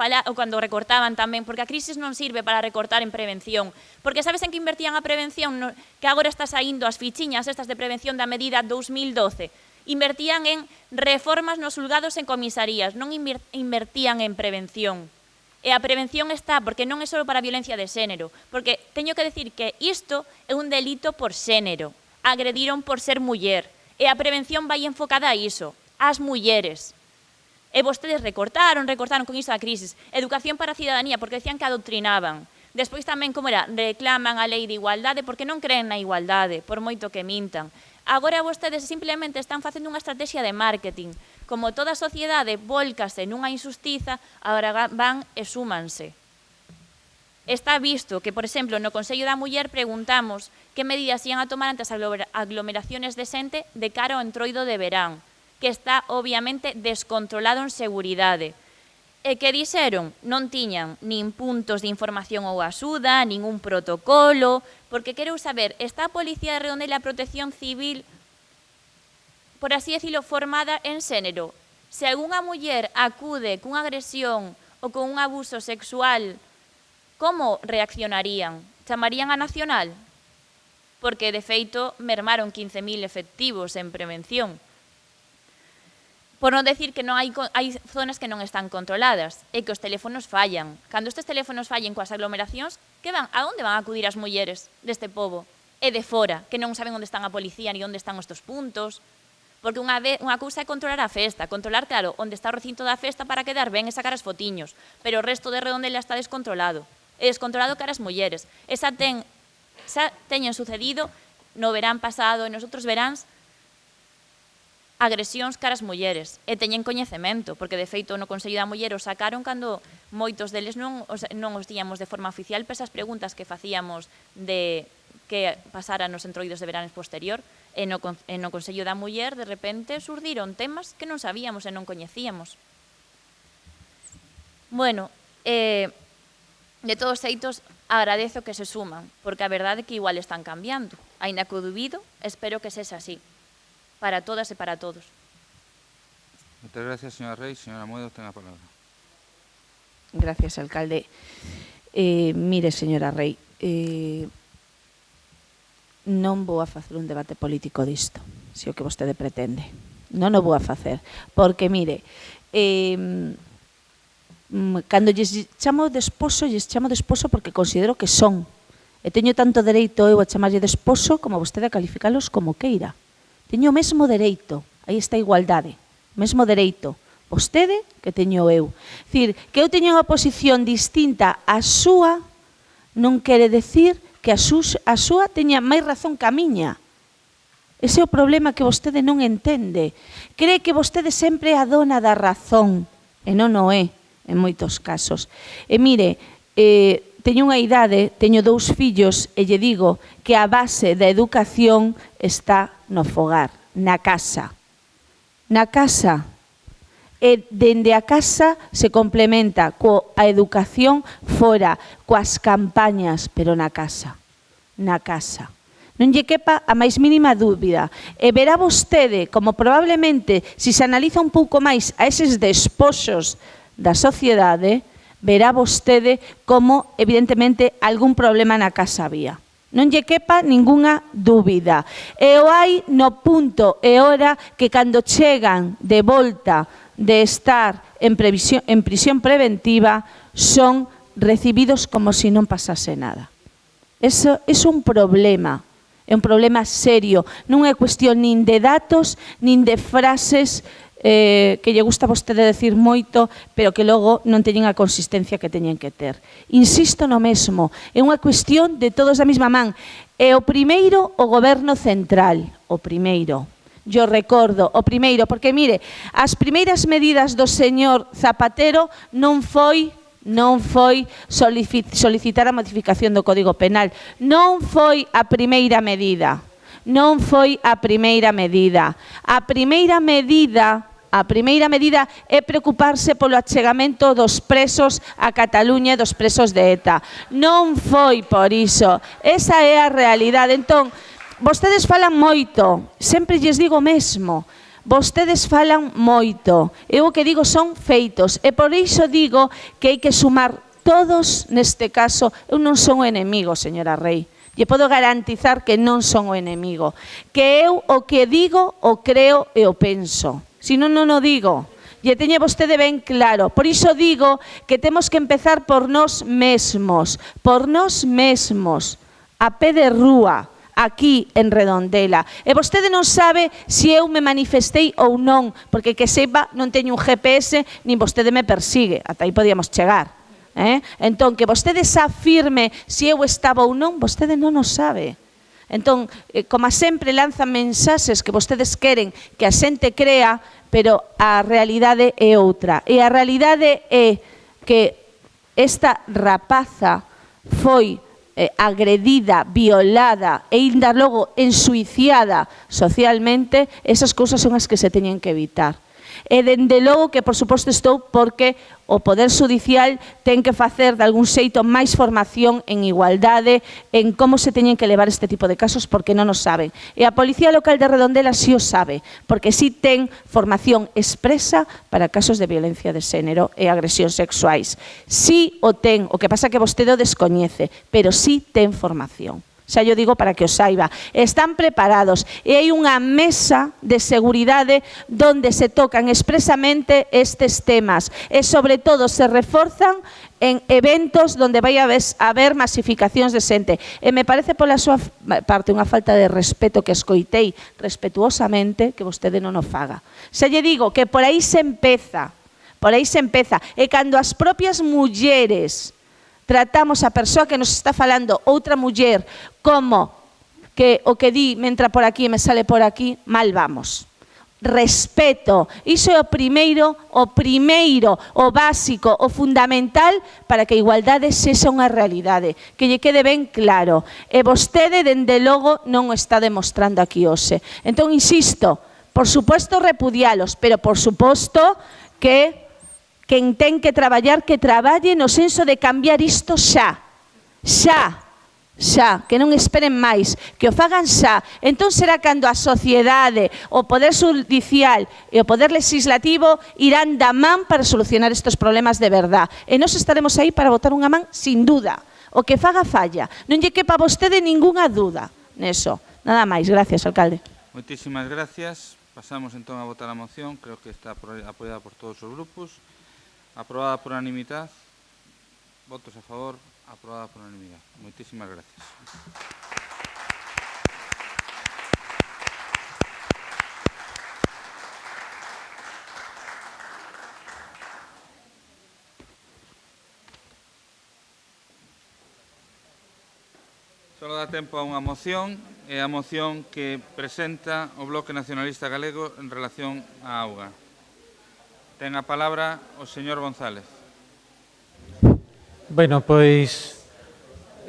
recortaban tamén, porque a crisis non sirve para recortar en prevención, porque sabes en que invertían a prevención, que agora está saindo as fichiñas estas de prevención da medida 2012, invertían en reformas nos xulgados en comisarías, non invertían en prevención. E a prevención está, porque non é só para a violencia de xénero, porque teño que decir que isto é un delito por xénero, agrediron por ser muller, e a prevención vai enfocada a iso, ás mulleres. E vostedes recortaron con iso a crisis. Educación para a cidadanía, porque decían que adoctrinaban. Despois tamén, como era, reclaman a lei de igualdade, porque non creen na igualdade, por moito que mintan. Agora vostedes simplemente están facendo unha estrategia de marketing. Como toda a sociedade volcase nunha injustiza, agora van e súmanse. Está visto que, por exemplo, no Consello da Muller preguntamos que medidas ian a tomar ante as aglomeraciones de xente de cara ao entroido de verán, que está obviamente descontrolado en seguridade. E que dixeron? Non tiñan nin puntos de información ou axuda, nin un protocolo, porque quero saber, está a Policía de Redondela, a Protección Civil, por así decirlo, formada en xénero? Se algunha muller acude cunha agresión ou con un abuso sexual, como reaccionarían? Chamarían a Nacional? Porque, de feito, mermaron 15.000 efectivos en prevención. Por non decir que non hai zonas que non están controladas e que os teléfonos fallan. Cando estes teléfonos fallen coas aglomeracións, a onde van a acudir as mulleres deste pobo? E de fora, que non saben onde están a policía ni onde están estes puntos. Porque unha cousa é controlar a festa, controlar, claro, onde está o recinto da festa para quedar ben e sacar as fotiños, pero o resto de Redondela está descontrolado. E descontrolado cara as mulleres. Xa teñen sucedido no verán pasado e nos outros veráns agresións cara as mulleres. E teñen coñecemento, porque de feito no Consello da Muller os sacaron cando moitos deles non os tiñamos de forma oficial, pesas preguntas que facíamos de que pasara nos entroidos de veranes posterior, e no Consello da Muller de repente surdiron temas que non sabíamos e non coñecíamos. Bueno, de todos xeitos, agradezo que se suman, porque a verdade é que igual están cambiando. Aínda que o dubido, espero que sexa así, para todas e para todos. Moitas gracias, señora Rei. Señora Moedo, ten a palabra. Gracias, alcalde. Mire, señora Rei, non vou a facer un debate político disto, se o que vostede pretende. Non o vou a facer, porque, mire, cando lles chamo desposo porque considero que son. E teño tanto dereito eu a chamarlle desposo como vostede a calificalos como queira. Teño o mesmo dereito, aí está a igualdade, o mesmo dereito, vostede que teño eu. Dicir, que eu teño unha posición distinta á súa non quere decir que a súa teña máis razón que a miña. Ese é o problema que vostede non entende. Cree que vostede sempre é a dona da razón, e non o é, en moitos casos. E mire, teño unha idade, teño 2 fillos, e lle digo que a base da educación está no fogar, na casa. Na casa. E dende a casa se complementa coa educación fora, coas campañas, pero na casa. Na casa. Non lle quepa a máis mínima dúbida. E verá vostede como probablemente, se se analiza un pouco máis a eses despoxos da sociedade, verá vostede como, evidentemente, algún problema na casa había. Non lle quepa ningunha dúbida. E o hai no punto e hora que cando chegan de volta de estar en prisión preventiva son recibidos como se non pasase nada. Eso é un problema. É un problema serio, non é cuestión nin de datos, nin de frases que lle gusta a vostede decir moito, pero que logo non teñen a consistencia que teñen que ter. Insisto no mesmo, é unha cuestión de todos da mesma man. E o primeiro, o goberno central, o primeiro. Yo recordo, o primeiro, porque mire, as primeiras medidas do señor Zapatero non foi solicitar a modificación do Código Penal. Non foi a primeira medida. Non foi a primeira medida. A primeira medida é preocuparse polo achegamento dos presos a Cataluña e dos presos de ETA. Non foi por iso. Esa é a realidade. Entón, vostedes falan moito. Sempre lles digo o mesmo. Vostedes falan moito, eu o que digo son feitos, e por iso digo que hai que sumar todos neste caso. Eu non son o enemigo, señora Rei, lle podo garantizar que non son o enemigo, que eu o que digo o creo e o penso, se non o digo. Lle teñe vostede ben claro. Por iso digo que temos que empezar por nós mesmos, a pé de rúa, aquí en Redondela. E vostede non sabe se eu me manifestei ou non, porque que sepa non teño un GPS, nin vostede me persigue. Ata aí podíamos chegar. Entón, que vostede se afirme se eu estaba ou non, vostede non o sabe. Entón, como sempre lanzan mensaxes que vostedes queren que a xente crea, pero a realidade é outra. E a realidade é que esta rapaza foi agredida, violada e ainda logo ensuiciada socialmente, esas cousas son as que se teñen que evitar. E dende logo que, por suposto, estou porque o Poder Judicial ten que facer de algún xeito máis formación en igualdade, en como se teñen que levar este tipo de casos, porque non o saben. E a Policía Local de Redondela si o sabe, porque si ten formación expresa para casos de violencia de xénero e agresións sexuais. Si o ten, o que pasa que vostede o descoñece, pero si ten formación. Xa yo digo para que o saiba. Están preparados e hai unha mesa de seguridade donde se tocan expresamente estes temas e, sobre todo, se reforzan en eventos donde vai haber masificacións de xente. E me parece pola súa parte unha falta de respeto que escoitei respetuosamente que vostede non o faga. Xa lle digo que por aí se empeza. E cando as propias mulleres tratamos a persoa que nos está falando, outra muller, como que o que di me entra por aquí e me sale por aquí, mal vamos. Respeto, iso é o primeiro, o básico, o fundamental para que a igualdade sexa unha realidade, que lle quede ben claro. E vostede, dende logo, non o está demostrando aquí hoxe. Entón, insisto, por suposto repudialos, pero por suposto que quen ten que traballar, que traballe no senso de cambiar isto xa, que non esperen máis, que o fagan xa. Entón será cando a sociedade, o Poder Judicial e o Poder Legislativo irán da man para solucionar estes problemas de verdad. E nós estaremos aí para botar unha man, sin duda. O que faga falla. Non lle quepa a vostede ningunha duda neso. Nada máis. Gracias, alcalde. Moitísimas gracias. Pasamos entón a votar a moción. Creo que está apoiada por todos os grupos. Aprobada por unanimidad. Votos a favor. Aprobada por unanimidad. Moitísimas gracias. Solo dá tempo a unha moción. é a moción que presenta o Bloque Nacionalista Galego en relación á auga. Ten a palabra o señor González. Bueno, pois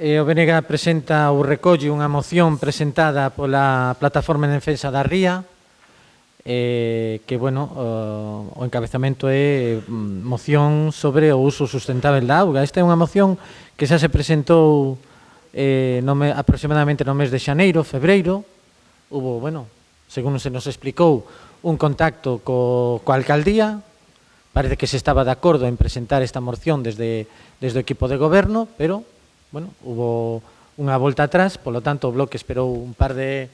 o BNG presenta ou recolle unha moción presentada pola Plataforma en Defensa da Ría, que, bueno, o encabezamento é moción sobre o uso sustentável da auga. Esta é unha moción que xa se presentou aproximadamente no mes de xaneiro, febreiro. Hubo, bueno, según se nos explicou, un contacto coa alcaldía. Parece que se estaba de acordo en presentar esta moción desde o equipo de goberno, pero, bueno, hubo unha volta atrás, polo tanto, o Bloque esperou un par de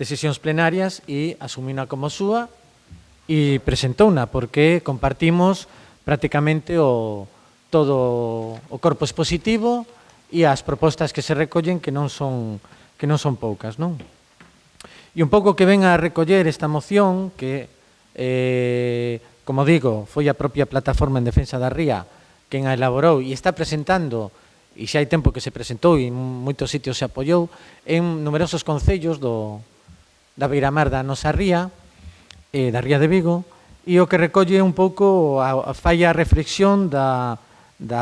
sesións plenarias e asumina como súa e presentouna, porque compartimos prácticamente todo o corpo expositivo e as propostas que se recollen que non son poucas, non? E un pouco que ven a recoller esta moción que, como digo, foi a propia Plataforma en Defensa da Ría quen a elaborou e está presentando, e xa hai tempo que se presentou e en moitos sitios se apoiou, en numerosos concellos da beiramar da nosa ría, da Ría de Vigo, e o que recolle un pouco fai a reflexión da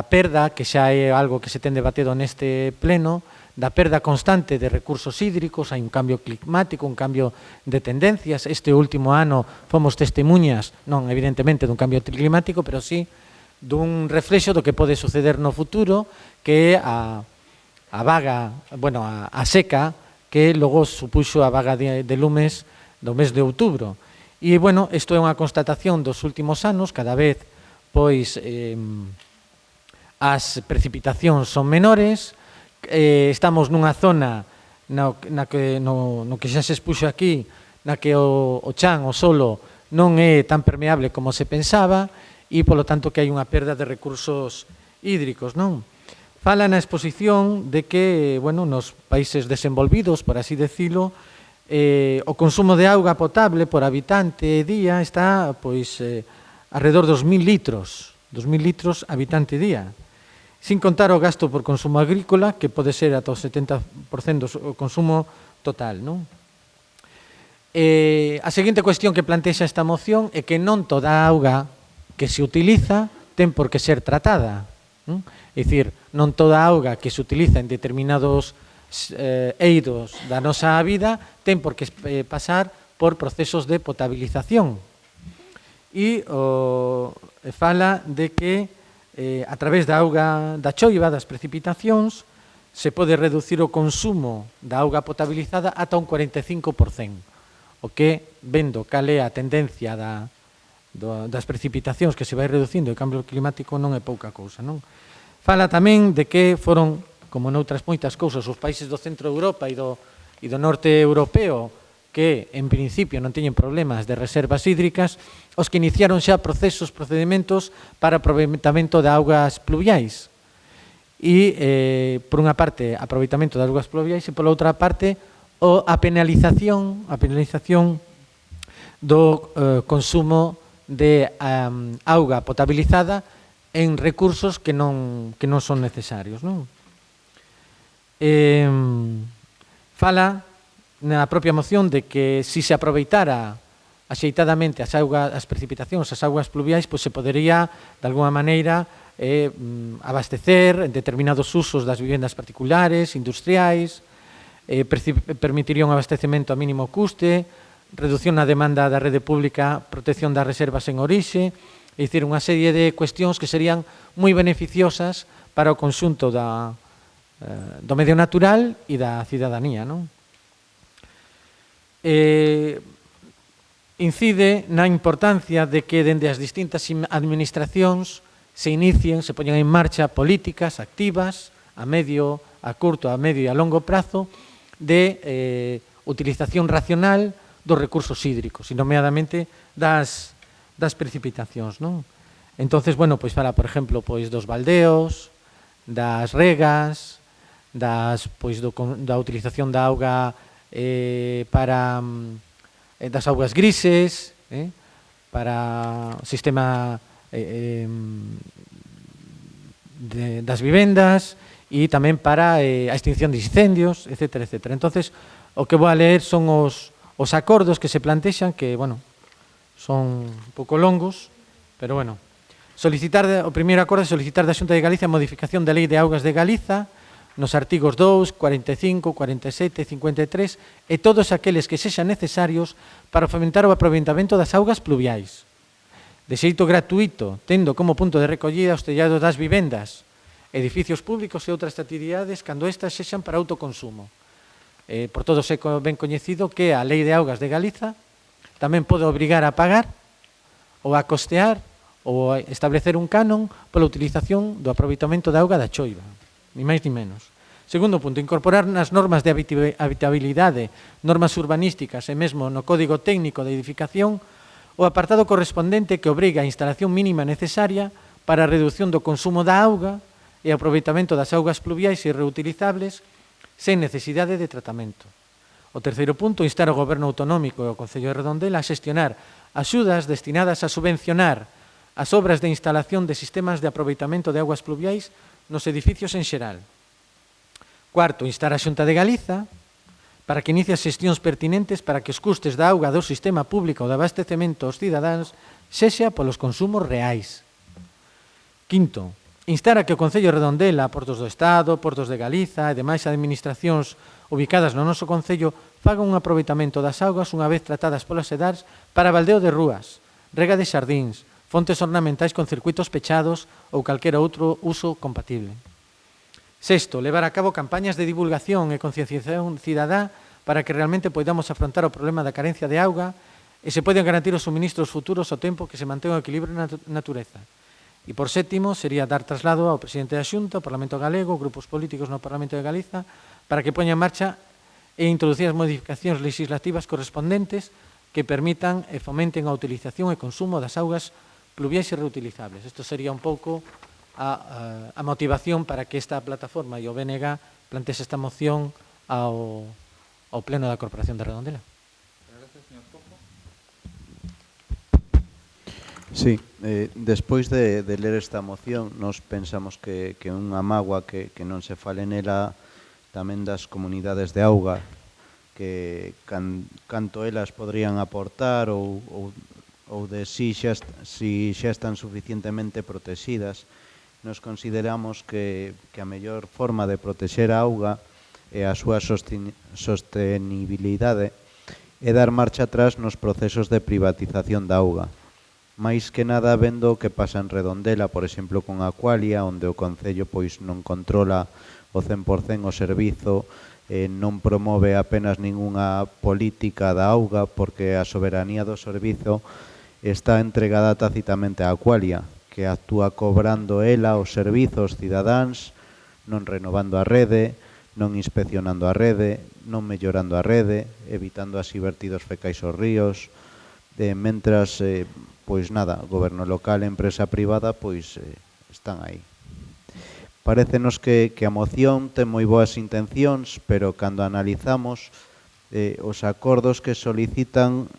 perda, que xa é algo que se ten debatido neste pleno, da perda constante de recursos hídricos, hai un cambio climático, un cambio de tendencias. Este último ano fomos testemunhas, non evidentemente dun cambio climático, pero sí dun reflexo do que pode suceder no futuro, que é a vaga, bueno, a seca, que logo supuxo a vaga de lumes do mes de outubro. E, bueno, isto é unha constatación dos últimos anos, cada vez, pois, as precipitacións son menores, estamos nunha zona no que xa se expuxo aquí, na que o chan, o solo, non é tan permeable como se pensaba e, polo tanto, que hai unha perda de recursos hídricos, non? Fala na exposición de que, bueno, nos países desenvolvidos, por así decilo, o consumo de auga potable por habitante día está, pois, alrededor dos 1.000 litros, 2.000 litros habitante día. Sin contar o gasto por consumo agrícola, que pode ser ata o 70% do consumo total, non? A seguinte cuestión que plantexa esta moción é que non toda a auga que se utiliza ten por que ser tratada, non? É dicir, non toda a auga que se utiliza en determinados eidos da nosa vida ten por que pasar por procesos de potabilización. E fala de que a través da auga da choiva, das precipitacións, se pode reducir o consumo da auga potabilizada ata un 45%, o que, vendo cal é a tendencia das precipitacións que se vai reducindo e o cambio climático non é pouca cousa, non? Fala tamén de que foron, como noutras moitas cousas, os países do centro de Europa e do norte europeo que, en principio, non teñen problemas de reservas hídricas, os que iniciaron xa procedimentos para aproveitamento de augas pluviais. E, por unha parte, aproveitamento de augas pluviais e, por outra parte, a penalización do consumo de auga potabilizada en recursos que non son necesarios, non? Fala na propia moción de que se aproveitara axeitadamente as precipitacións, as augas pluviais, pois se podería, de alguma maneira, abastecer en determinados usos das vivendas particulares, industriais, permitiría un abastecemento a mínimo custe, reducción na demanda da rede pública, protección das reservas en orixe, é dicir, unha serie de cuestións que serían moi beneficiosas para o conxunto do medio natural e da cidadanía, non? Incide na importancia de que dende as distintas administracións se inicien, se poñan en marcha políticas activas a curto, a medio e a longo prazo de utilización racional dos recursos hídricos, e nomeadamente das precipitacións, non? Entonces, bueno, pois fala, por exemplo, pois dos baldeos, das regas, pois da utilización da auga para das augas grises, para o sistema das vivendas e tamén para a extinción de incendios, etcétera, etcétera. Entonces, O que vou a leer son os acordos que se plantexan, que, bueno, son un pouco longos, pero, bueno, o primeiro acordo é solicitar da Xunta de Galicia a modificación da Lei de Augas de Galiza nos artigos 2, 45, 47, 53 e todos aqueles que sexan necesarios para fomentar o aproveitamento das augas pluviais. De xeito gratuito, tendo como punto de recollida os tellados das vivendas, edificios públicos e outras actividades cando estas sexan para autoconsumo. Por todos é ben coñecido que a Lei de Augas de Galiza tamén pode obrigar a pagar ou a costear ou a establecer un canon pola utilización do aproveitamento da auga da choiva, ni máis ni menos. Segundo punto, incorporar nas normas de habitabilidade, normas urbanísticas e mesmo no Código Técnico de Edificación o apartado correspondente que obriga a instalación mínima necesaria para a reducción do consumo da auga e aproveitamento das augas pluviais e reutilizables sen necesidade de tratamento. O terceiro punto, instar ao Goberno Autonómico e ao Concello de Redondela a xestionar axudas destinadas a subvencionar as obras de instalación de sistemas de aproveitamento de augas pluviais nos edificios en xeral. Cuarto, instar a Xunta de Galiza para que inicie as xestións pertinentes para que os custes da auga do sistema público de abastecemento aos cidadáns sexa polos consumos reais. Quinto, instar a que o Concello de Redondela, Portos do Estado, Portos de Galiza e demais administracións ubicadas no noso Concello fagan un aproveitamento das augas unha vez tratadas polas EDARs para baldeo de rúas, rega de xardíns, fontes ornamentais con circuitos pechados ou calquera outro uso compatible. Sexto, levar a cabo campañas de divulgación e concienciación cidadá para que realmente podamos afrontar o problema da carencia de auga e se poden garantir os suministros futuros ao tempo que se mantenga o equilibrio na natureza. E por sétimo, sería dar traslado ao presidente da Xunta, ao Parlamento Galego, grupos políticos no Parlamento de Galiza, para que poña en marcha e introducir as modificacións legislativas correspondentes que permitan e fomenten a utilización e consumo das augas pluviais e reutilizables. Isto sería un pouco a motivación para que esta plataforma e o BNG planteese esta moción ao Pleno da Corporación de Redondela. Sí, despois de ler esta moción, nos pensamos que unha mágoa que non se fale nela tamén das comunidades de auga, que canto elas podrían aportar ou de si xa están suficientemente protegidas. Nos consideramos que a mellor forma de protexer a auga e a súa sostenibilidade é dar marcha atrás nos procesos de privatización da auga. máis que nada vendo o que pasa en Redondela, por exemplo, con Aqualia, onde o Concello pois non controla o 100% o servizo, non promove apenas ningunha política da auga, porque a soberanía do servizo está entregada tacitamente a Aqualia, que actúa cobrando ela os servizos cidadáns, non renovando a rede, non inspeccionando a rede, non mellorando a rede, evitando así vertidos fecais aos ríos, mentras, pois nada, goberno local e empresa privada, pois están aí. Parécenos que a moción ten moi boas intencións, pero cando analizamos os acordos que solicitan,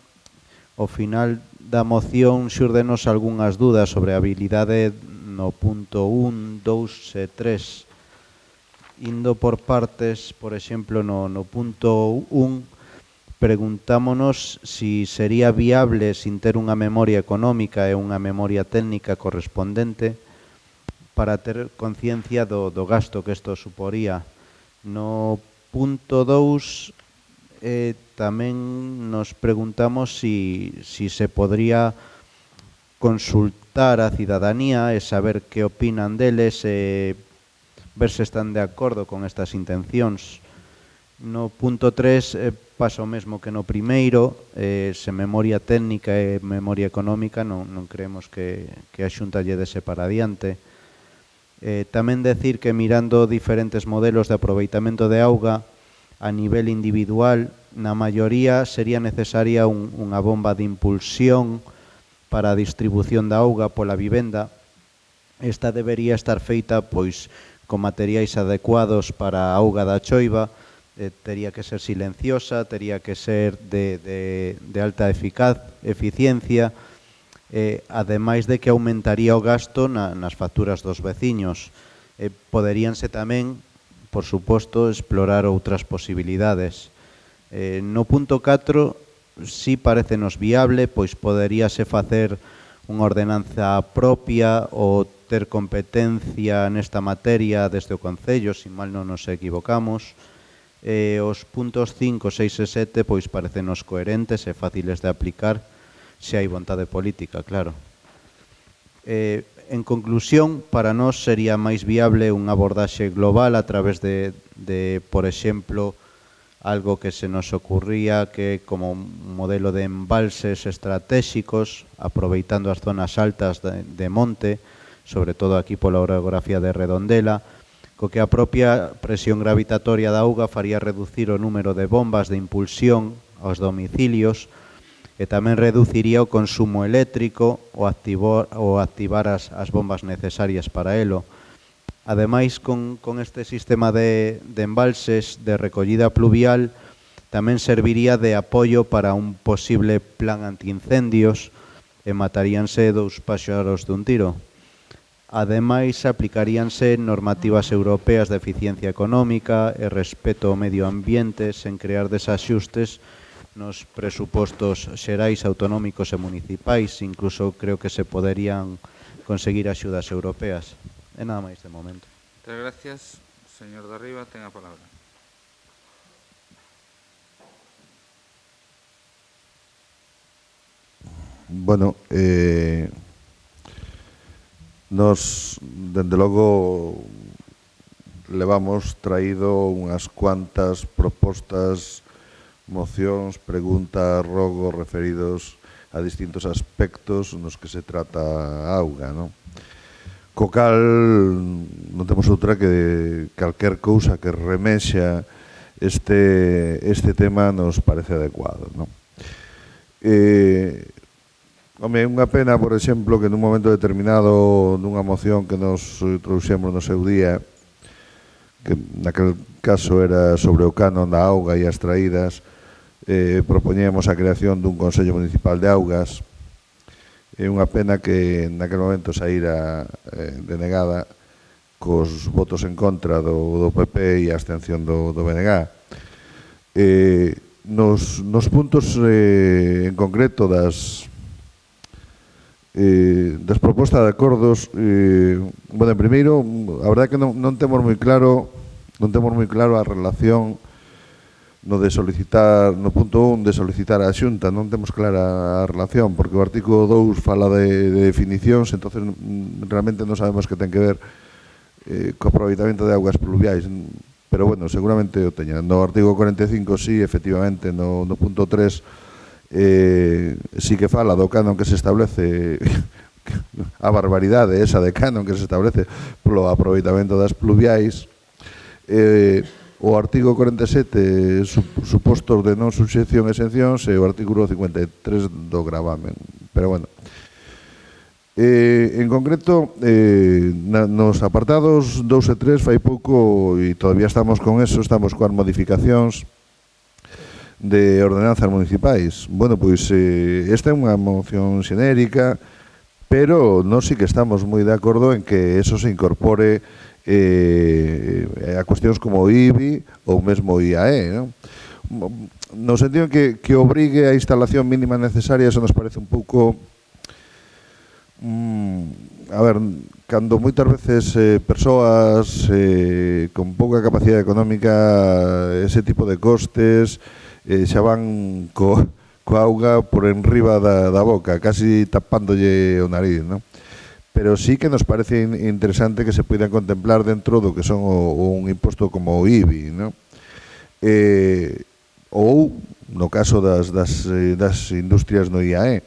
ao final da moción xúrdenos algunhas dúdas sobre a habilidade no punto 1, 2 e 3. Indo por partes, por exemplo, no punto 1, preguntámonos si sería viable sin ter unha memoria económica e unha memoria técnica correspondente para ter conciencia do gasto que isto suporía. No punto 2 tamén nos preguntamos si se podría consultar a cidadanía e saber que opinan deles e ver se están de acordo con estas intencións. No punto 3 pasa o mesmo que no primeiro, se memoria técnica e memoria económica non creemos que a Xunta lle dese para adiante. Tamén decir que mirando diferentes modelos de aproveitamento de auga a nivel individual, na maioría sería necesaria unha bomba de impulsión para a distribución da auga pola vivenda. Esta debería estar feita pois con materiais adecuados para a auga da choiva, tería que ser silenciosa, tería que ser de alta eficiencia, ademais de que aumentaría o gasto nas facturas dos veciños. Poderíanse tamén, por suposto, explorar outras posibilidades. No punto 4 sí parecenos viable, pois poderíase facer unha ordenanza propia ou ter competencia nesta materia desde o Concello, se mal non nos equivocamos. Os puntos 5, 6 e 7 pois parecenos coherentes e fáciles de aplicar se hai vontade política, claro. En conclusión, para nós sería máis viable unha abordaxe global a través de por exemplo, algo que se nos ocurría que como un modelo de embalses estratégicos, aproveitando as zonas altas de monte, sobre todo aquí pola orografía de Redondela, co que a propia presión gravitatoria da auga faría reducir o número de bombas de impulsión aos domicilios e tamén reduciría o consumo eléctrico ou activar as bombas necesarias para elo. Ademais, con este sistema de embalses de recollida pluvial tamén serviría de apoio para un posible plan antiincendios e mataríanse 2 páxaros dun tiro. Ademais, aplicaríanse normativas europeas de eficiencia económica e respeto ao medio ambiente sen crear desaxustes nos presupostos xerais autonómicos e municipais. Incluso creo que se poderían conseguir axudas europeas. E nada máis de momento. Muchas gracias. Señor de arriba, ten a palabra. Bueno, nos, dende logo, levamos traído unhas cuantas propostas, mocións, preguntas, rogos referidos a distintos aspectos nos que se trata a auga, non? Co cal non temos outra que calquer cousa que remexa este tema nos parece adecuado, non? Home, unha pena, por exemplo, que nun momento determinado nunha moción que nos trouxemos no seu día, que naquel caso era sobre o canon da auga e as traídas, propoñemos a creación dun Consello Municipal de Augas. É unha pena que naquel momento saíra denegada cos votos en contra do PP e a abstención do BNG. Nos puntos en concreto das propostas de acordos, bueno, primeiro, a verdade que non temos moi claro a relación no punto 1 de solicitar a Xunta, non temos clara a relación, porque o artículo 2 fala de definicións, entonces realmente non sabemos que ten que ver co aproveitamento de augas pluviais, pero bueno, seguramente o teña. No artigo 45 sí, efectivamente, no punto 3 sí que fala do canon que se establece, a barbaridade esa de canon que se establece polo aproveitamento das pluviais. O artigo 47, supostos de non suxección e exencións, e o artículo 53 do gravamen. Pero bueno, en concreto, nos apartados 2 e 3 fai pouco, e todavía estamos con eso, estamos coas modificacións de ordenanzas municipais. Bueno, pois esta é unha moción xenérica, pero nós sí que estamos moi de acordo en que eso se incorpore a cuestións como o IBI ou mesmo o IAE, non? No sentido que obrigue a instalación mínima necesaria, eso nos parece un pouco a ver, cando moitas veces persoas con pouca capacidade económica, ese tipo de costes xa van coa auga por enriba da boca, casi tapándolle o nariz, non? Pero sí que nos parece interesante que se poidan contemplar dentro do que son un imposto como o IBI, non? Ou, no caso das industrias no IAE.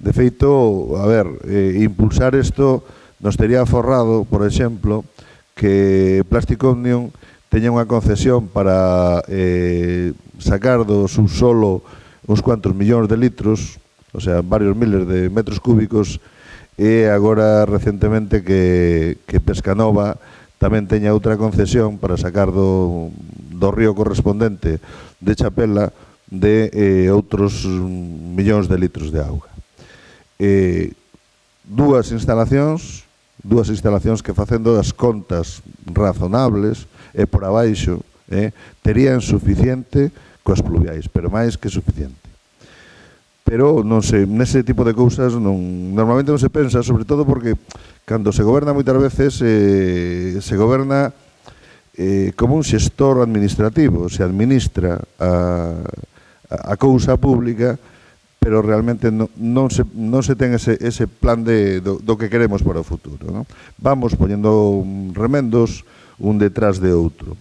De feito, a ver, impulsar isto nos tería aforrado, por exemplo, que Plastic Omnium teña unha concesión para sacar do subsolo uns cuantos millóns de litros, o sea, varios miles de metros cúbicos, e agora recentemente que Pescanova tamén teña outra concesión para sacar do río correspondente de Chapela de outros millóns de litros de auga. Dúas instalacións que facendo as contas razonables e por abaixo terían suficiente coas pluviais, pero máis que suficiente. Pero non sei, nese tipo de cousas normalmente non se pensa, sobre todo porque cando se goberna moitas veces se goberna como un xestor administrativo, se administra a cousa pública, pero realmente non se ten ese plan do que queremos para o futuro, non? Vamos poñendo remendos un detrás de outro.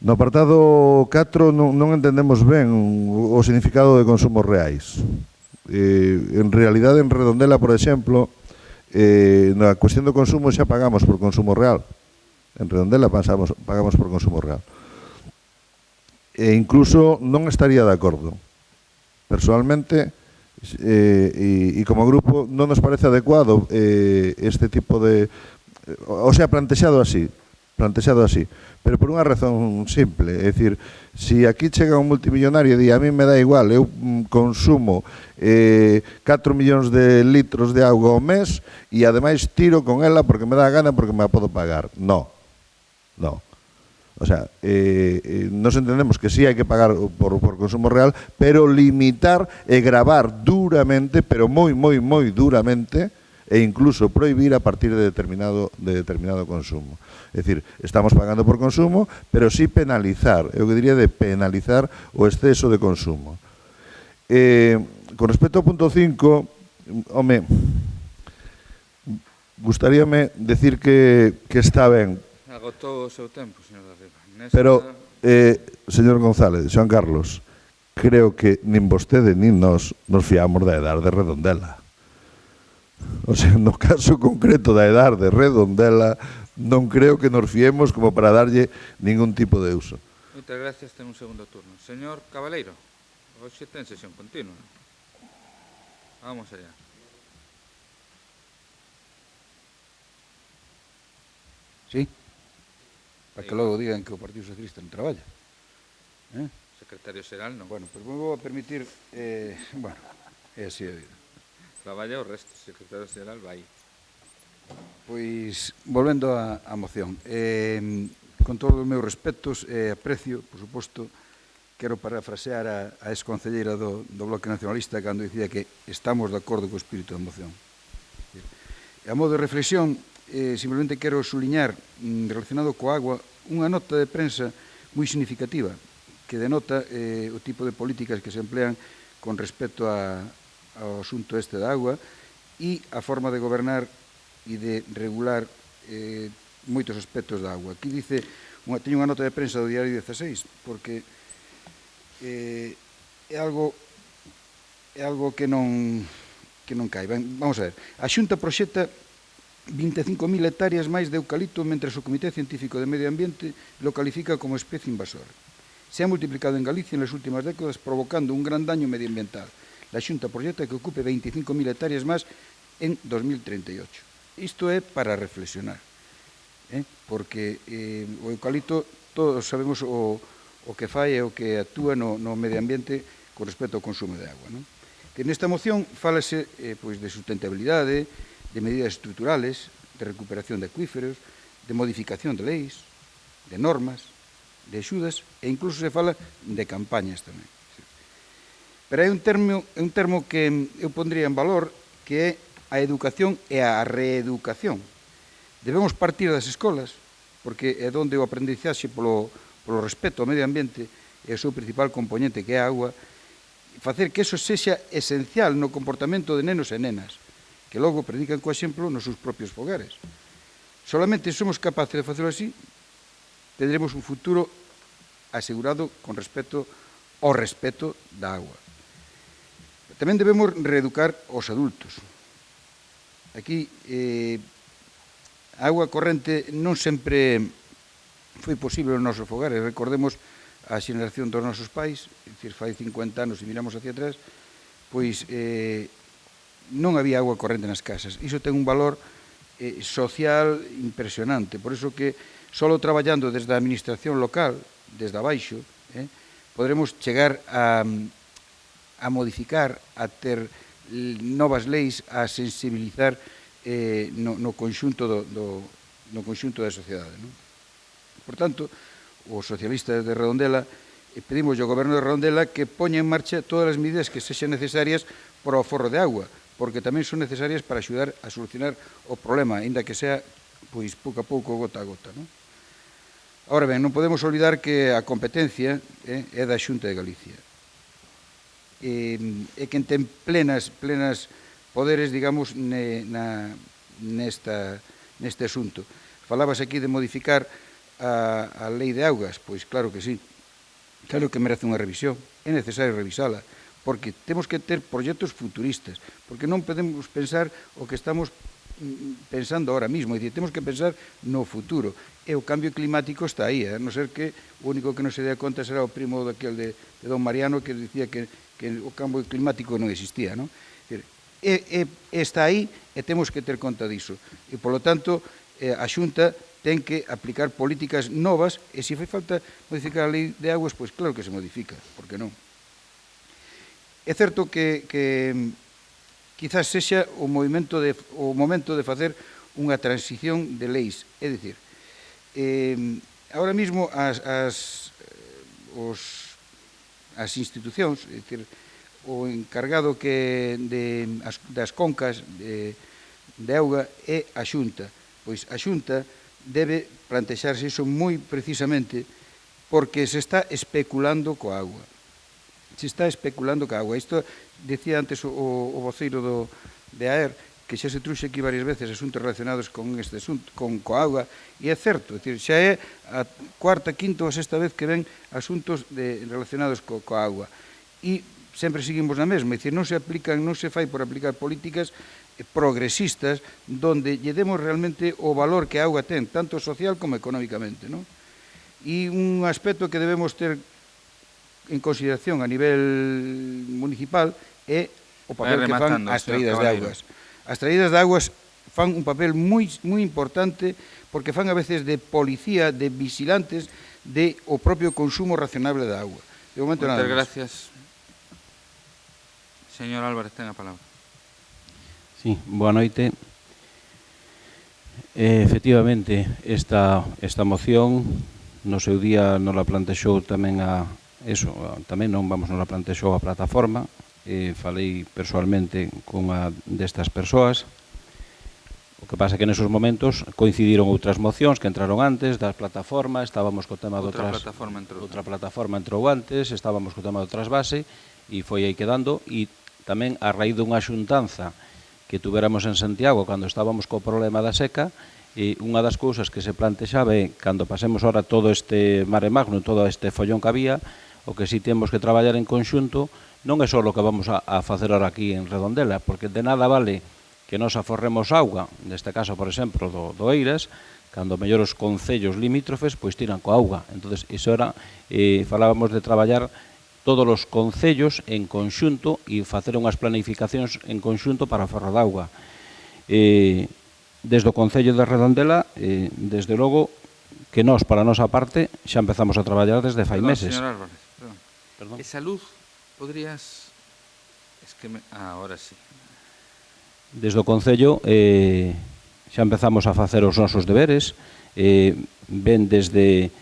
No apartado 4 non entendemos ben o significado de consumos reais. En realidade, en Redondela, por exemplo, na cuestión do consumo xa pagamos por consumo real. En Redondela pagamos por consumo real. E incluso non estaría de acordo. Personalmente, e como grupo, non nos parece adecuado este tipo de... O sea, plantexado así, pero por unha razón simple, é dicir, se aquí chega un multimillonario e di, a mí me dá igual, eu consumo 4 millóns de litros de auga ao mes e ademais tiro con ela porque me dá a gana, porque me a podo pagar. No. O sea, nos entendemos que sí hai que pagar por consumo real, pero limitar e gravar duramente, pero moi duramente, e incluso prohibir a partir de determinado consumo. É dicir, estamos pagando por consumo, pero sí penalizar, eu que diría de penalizar o exceso de consumo. Con respecto ao punto 5, home, gustaríame decir que está ben. Agotou o seu tempo, señor de Arriba. Pero, señor González, Xoan Carlos, creo que nin vostede nin nos fiamos da edad de Redondela. O sea, no caso concreto da edad de Redondela, non creo que nos fiemos como para darlle ningún tipo de uso. Moitas gracias, ten un segundo turno. Señor Cabaleiro, hoxe ten sesión continua. Vamos allá. Sí, para que logo digan que o Partido Socialista non traballa. Secretario xeral non. Bueno, pois me vou a permitir, bueno, é así a vida. Traballa o resto, secretario xeral vai. Pois, volvendo á moción, con todos os meus respetos e aprecio, por suposto, quero parafrasear a exconcelleira do Bloque Nacionalista cando dicía que estamos de acordo co espírito da moción. A modo de reflexión, simplemente quero suliñar, relacionado coa agua, unha nota de prensa moi significativa que denota o tipo de políticas que se emplean con respecto ao asunto este da agua e a forma de gobernar e de regular moitos aspectos da agua. Aquí dice, teño unha nota de prensa do Diario 16, porque é algo que non cae. Vamos a ver, a Xunta proxecta 25.000 hectáreas máis de eucalipto, mentre o Comité Científico de Medio Ambiente lo califica como especie invasora. Se ha multiplicado en Galicia en las últimas décadas, provocando un gran daño medioambiental. La Xunta proxecta que ocupe 25.000 hectáreas máis en 2038. Isto é para reflexionar, porque o eucalipto, todos sabemos o que fai e o que actúa no medio ambiente con respecto ao consumo de agua. Que nesta moción fálase de sustentabilidade, de medidas estruturales, de recuperación de acuíferos, de modificación de leis, de normas, de axudas, e incluso se fala de campañas tamén. Pero hai un termo que eu pondría en valor, que é a educación e a reeducación. Debemos partir das escolas, porque é onde o aprendizaxe polo respeto ao medio ambiente é o seu principal componente, que é a agua, facer que eso sexa esencial no comportamento de nenos e nenas, que logo predican co exemplo nos seus propios fogares. Solamente somos capaces de facelo así, tendremos un futuro asegurado con respecto ao respeto da agua. Tamén debemos reeducar os adultos. Aquí, a auga corrente non sempre foi posible nos nosos fogares. Recordemos a xeneración dos nosos pais, é dicir, fai 50 anos, se miramos hacia atrás, pois non había auga corrente nas casas. Iso ten un valor social impresionante. Por iso que, solo traballando desde a administración local, desde abaixo, podremos chegar a modificar, a ter novas leis, a sensibilizar no conxunto da sociedade. Por tanto, os socialistas de Redondela pedimos ao Goberno de Redondela que poña en marcha todas as medidas que sexan necesarias para o aforro de agua, porque tamén son necesarias para axudar a solucionar o problema, aínda que sea pois pouco a pouco, gota a gota, non? Ahora ben, non podemos olvidar que a competencia é da Xunta de Galicia. E quen ten plenas poderes, digamos, neste asunto. Falabas aquí de modificar a lei de augas, pois claro que sí. Claro que merece unha revisión, é necesario revisala, porque temos que ter proxectos futuristas, porque non podemos pensar o que estamos pensando ahora mismo, é dicir, temos que pensar no futuro, e o cambio climático está aí, a non ser que o único que non se dé conta será o primo daquel de don Mariano que dicía que o cambio climático non existía, non? Está aí e temos que ter conta diso, e polo tanto a Xunta ten que aplicar políticas novas, e se fai falta modificar a lei de aguas, pois claro que se modifica, por que non? É certo que quizás sexa o momento de facer unha transición de leis. É dicir, ahora mesmo as institucións, é dicir, o encargado das concas de auga é a Xunta. Pois a Xunta debe plantexarse iso moi precisamente porque se está especulando coa agua. Se está especulando coa agua. Isto decía antes o voceiro de AER, que xa se truxe aquí varias veces asuntos relacionados con este asunto, con coa agua, e é certo, xa é a cuarta, quinta ou a sexta vez que ven asuntos relacionados coa agua. E sempre seguimos na mesma, é dicir, non se fai por aplicar políticas progresistas donde lle demos realmente o valor que a auga ten, tanto social como económicamente, non? E un aspecto que debemos ter en consideración a nivel municipal é o papel que fan as traídas de augas. As traídas de augas fan un papel moi importante porque fan a veces de policía, de vigilantes de o propio consumo racionable da auga. De momento nada máis. Gracias. Señor Álvarez, ten a palabra. Sí, boa noite. Efectivamente, esta moción no seu día non la plantexou tamén tamén non la plantexou a plataforma, falei persoalmente cunha destas persoas. O que pasa é que nesos momentos coincidiron outras mocións que entraron antes das plataformas, estábamos co tema de outra plataforma entrou antes, estábamos co tema de outras base e foi aí quedando, e tamén a raíz dunha xuntanza que tuveramos en Santiago cando estábamos co problema da seca, e unha das cousas que se plantexaba é, cando pasemos ahora todo este mare magno, todo este follón que había, o que si temos que traballar en conxunto non é só o que vamos a facer ahora aquí en Redondela, porque de nada vale que nos aforremos auga, neste caso, por exemplo, do Eiras, cando mellor os concellos limítrofes pois tiran coa auga. Entón, iso era, falábamos de traballar todos os concellos en conxunto e facer unhas planificacións en conxunto para o aforro de auga. Desde o Concello de Redondela, desde logo, que nós, para a nosa parte, xa empezamos a traballar desde fai meses. Señor Álvarez, perdón. Esa luz, podrías... ahora sí. Desde o Concello xa empezamos a facer os nosos deberes, ven desde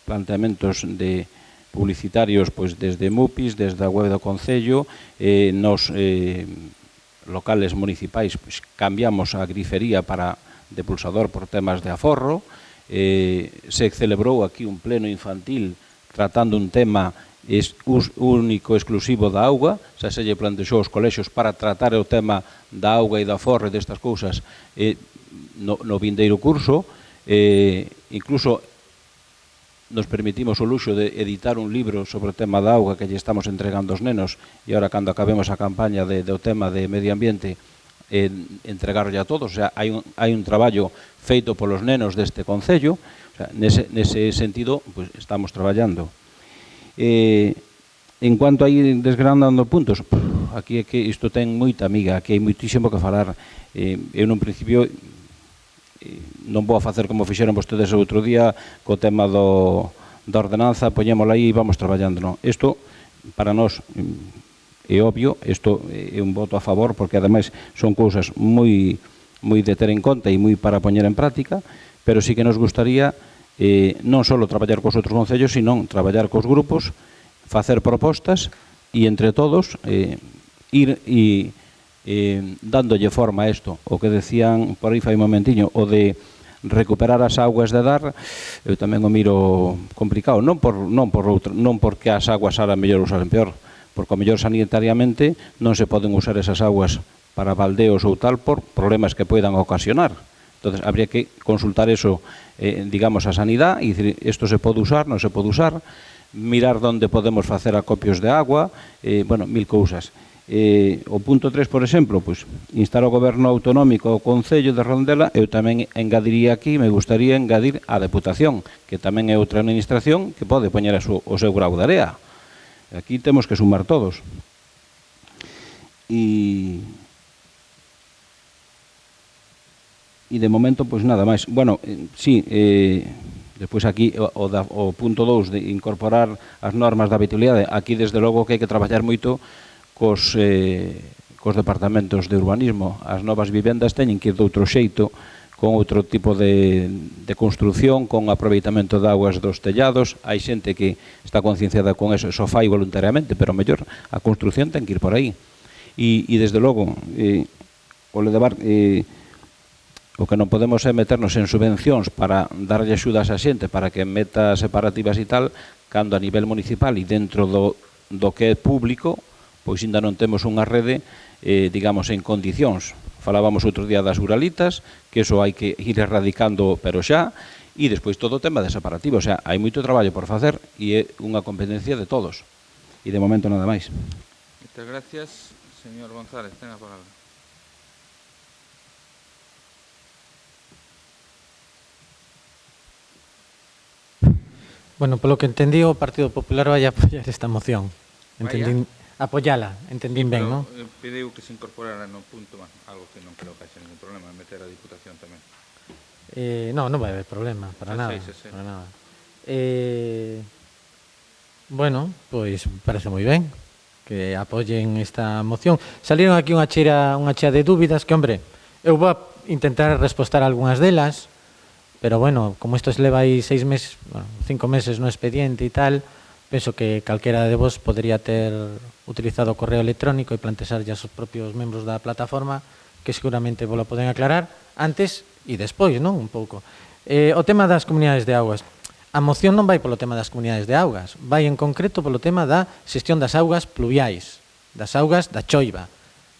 planteamentos de publicitarios desde MUPIs, desde a web do Concello, nos locales municipais cambiamos a grifería para depulsador por temas de aforro, se celebrou aquí un pleno infantil tratando un tema único, exclusivo da auga, xa se lle plantexou aos colexios para tratar o tema da auga e da aforro e destas cousas no vindeiro curso, incluso nos permitimos o luxo de editar un libro sobre o tema da auga que lle estamos entregando aos nenos, e agora cando acabemos a campaña do tema de medio ambiente entregarlle a todos. O sea, hai un traballo feito polos nenos deste Concello, o sea, nese sentido estamos traballando. En cuanto a ir desgranando puntos, aquí é que isto ten moita amiga, aquí hai moitísimo que falar. Eu nun principio non vou a facer como fixeron vostedes o outro día co tema da ordenanza, poñémola aí e vamos traballando. Non, isto para nós é obvio, isto é un voto a favor, porque ademais son cousas moi de ter en conta e moi para poñer en práctica, pero sí que nos gustaría non só traballar cos outros concellos, sino traballar cos grupos, facer propostas e entre todos ir dándolle forma a isto. O que decían por aí fai un momentiño, o de recuperar as augas de dar, eu tamén o miro complicado, non porque as augas ahora mellor ou salen peor, porque o mellor sanitariamente non se poden usar esas augas para baldeos ou tal por problemas que poidan ocasionar. Entonces, habría que consultar eso, digamos, a sanidade e dicir, isto se pode usar, non se pode usar, mirar onde podemos facer acopios de agua, bueno, mil cousas. O punto 3, por exemplo, pues, instar o goberno autonómico o Concello de Redondela, eu tamén engadiría aquí, me gustaría engadir a Deputación, que tamén é outra administración que pode poñer o seu grau de area. Aquí temos que sumar todos. E de momento, pois nada máis. Bueno, sí, despois aquí o punto 2 de incorporar as normas da habitabilidade, aquí desde logo que hai que traballar moito cos departamentos de urbanismo. As novas vivendas teñen que ir de outro xeito, con outro tipo de construción, con aproveitamento de augas dos tellados. Hai xente que está concienciada con eso, só fai voluntariamente, pero mellor a construción ten que ir por aí. E desde logo, o levar... O que non podemos é meternos en subvencións para darlle axudas a xente para que meta separativas e tal, cando a nivel municipal e dentro do que é público, pois ainda non temos unha rede, digamos, en condicións. Falábamos outro día das uralitas, que eso hai que ir erradicando, pero xa, e despois todo o tema de separativo. O sea, hai moito traballo por facer e é unha competencia de todos. E de momento nada máis. Moitas gracias, señor González, ten a palabra. Bueno, polo que entendí, o Partido Popular vai apoiar esta moción. Apoiala, entendín ben, non? Pediu que se incorporara no punto, algo que non creo que haxa ningún problema, meter a Diputación tamén. Non vai haber problema, para nada. Para nada. Bueno, pois parece moi ben que apoyen esta moción. Salieron aquí unha chea de dúbidas que, hombre, eu vou intentar respostar algunhas delas, pero bueno, como isto se leva aí 6 meses, 5 meses no expediente e tal, penso que calquera de vos podría ter utilizado o correo electrónico e plantexar ya os propios membros da plataforma, que seguramente vos lo poden aclarar antes e despois, non? Un pouco. O tema das comunidades de augas. A moción non vai polo tema das comunidades de augas, vai en concreto polo tema da xestión das augas pluviais, das augas da choiva.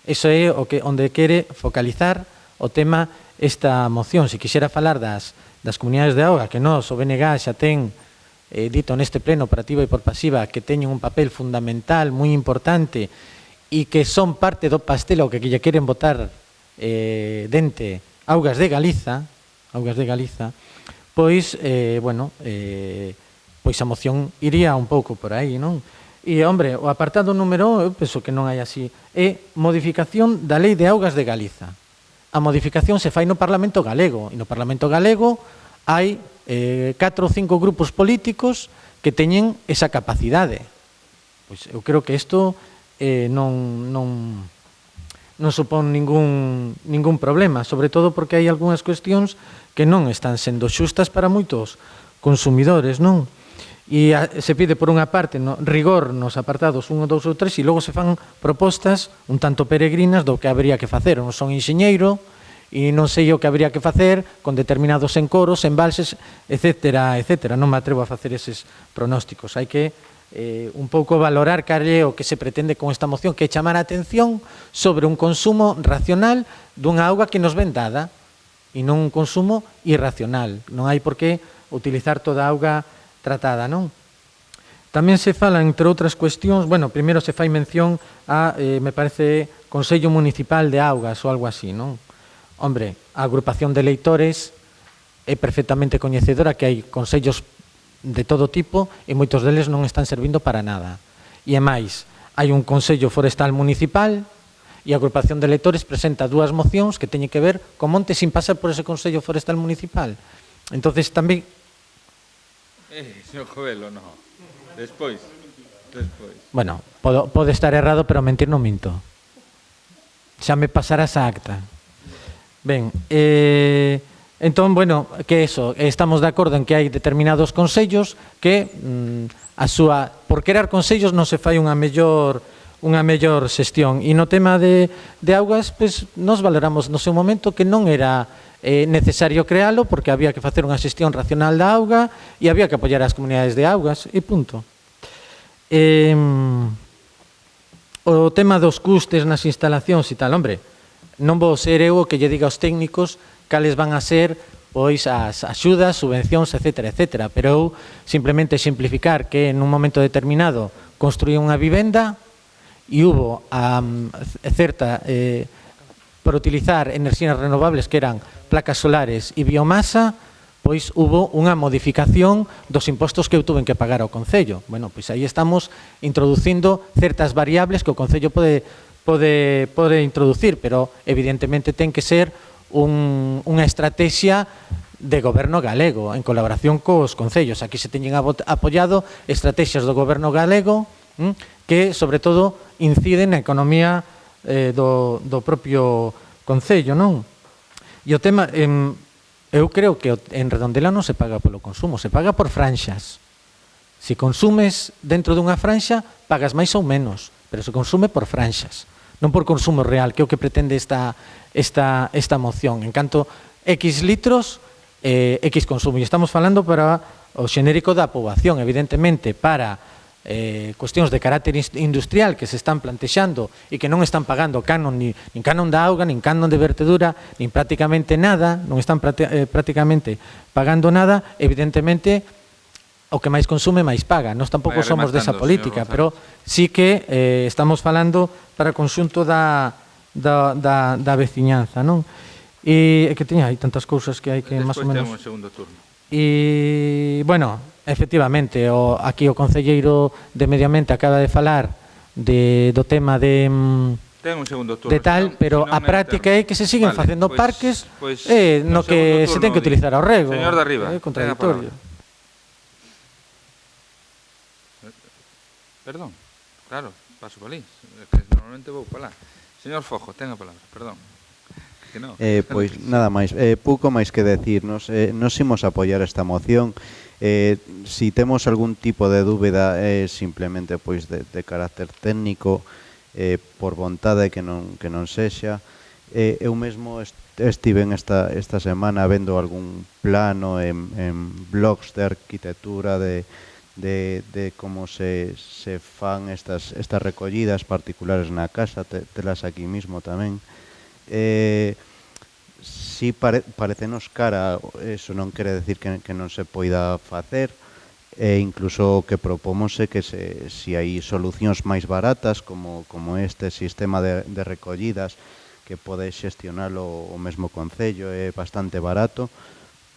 Iso é onde quere focalizar o tema esta moción. Se quixera falar das comunidades de auga, que nós, o BNG, xa ten dito neste pleno por activa e por pasiva que teñen un papel fundamental, moi importante, e que son parte do pastel ao que lle queren botar dente Augas de Galiza, pois, pois a moción iría un pouco por aí, non? E, hombre, o apartado número, eu penso que non hai así, é modificación da Lei de Augas de Galiza. A modificación se fai no Parlamento Galego, e no Parlamento Galego hai 4 ou 5 grupos políticos que teñen esa capacidade. Pois eu creo que isto non supón ningún problema, sobre todo porque hai algunhas cuestións que non están sendo xustas para moitos consumidores, non? E se pide por unha parte rigor nos apartados 1, 2 ou 3 e logo se fan propostas un tanto peregrinas do que habría que facer. Non son enxeñeiro e non sei o que habría que facer con determinados encoros, embalses, etcétera, etcétera. Non me atrevo a facer eses pronósticos. Hai que un pouco valorar cal é o que se pretende con esta moción, que é chamar a atención sobre un consumo racional dunha auga que nos ven dada e non un consumo irracional. Non hai por que utilizar toda a auga tratada, non? Tamén se fala, entre outras cuestións, bueno, primeiro se fai mención a, me parece, Consello Municipal de Augas ou algo así, non? Hombre, a agrupación de leitores é perfectamente coñecedora que hai consellos de todo tipo e moitos deles non están servindo para nada. E é máis, hai un Consello Forestal Municipal e a agrupación de leitores presenta 2 mocións que teñen que ver co monte sin pasar por ese Consello Forestal Municipal. Entonces tamén... Señor Jovelo, non. Despois. Bueno, pode estar errado, pero mentir non minto. Xa me pasarás a acta. Ben, Entón, bueno, que eso, estamos de acordo en que hai determinados consellos que por crear consellos non se fai unha mellor xestión. E no tema de augas, pois, nos valoramos no seu momento que non era necesario crealo porque había que facer unha xestión racional da auga e había que apoiar as comunidades de augas e punto. O tema dos custes nas instalacións e tal, hombre, non vou ser eu o que lle diga aos técnicos cales van a ser pois as axudas, subvencións, etcétera, etcétera, pero eu simplemente exemplificar que en un momento determinado construí unha vivenda e hubo certa por utilizar enerxías renovables que eran placas solares e biomasa, pois hubo unha modificación dos impostos que eu tuven que pagar ao Concello. Bueno, pois aí estamos introducindo certas variables que o Concello pode introducir, pero evidentemente ten que ser unha estrategia de goberno galego, en colaboración cos concellos. Aquí se teñen apoiado estrategias do goberno galego que, sobre todo, inciden na economía do propio concello, non? E o tema, eu creo que en Redondela non se paga polo consumo, se paga por franxas. Se consumes dentro dunha franxa, pagas máis ou menos, pero se consume por franxas, non por consumo real, que é o que pretende esta moción. En canto X litros, X consumo. E estamos falando para o xenérico da poboación, evidentemente, para cuestións de carácter industrial que se están plantexando e que non están pagando canon, nin canon da auga, nin canon de vertedura, nin prácticamente nada, non están prácticamente pagando nada, evidentemente o que máis consume máis paga. Nós tampouco somos desa política, pero sí que estamos falando para o conxunto da veciñanza, non? E que teña hai tantas cousas que hai que máis ou menos... Despois temos o segundo turno. E, bueno, efectivamente, aquí o concelleiro de Medio Ambiente acaba de falar do tema de tal, pero a práctica é que se siguen facendo parques no que se ten que utilizar o rego. Señor de arriba, é contradictorio. Perdón, claro, paso por ali, que normalmente vou para lá. Señor Fojo, ten a palabra, perdón. Pois nada máis, pouco máis que decir, nos imos apoiar esta moción. Si temos algún tipo de dúbida simplemente pois de carácter técnico, por vontade que non sexa. Eu mesmo estive esta semana vendo algún plano en blogs de arquitectura de como se fan estas recollidas particulares na casa, telas aquí mismo tamén. Si parecenos cara, eso non quere decir que non se poida facer, e incluso o que propomos é que si hai solucións máis baratas como este sistema de recollidas que pode xestionalo o mesmo concello, é bastante barato,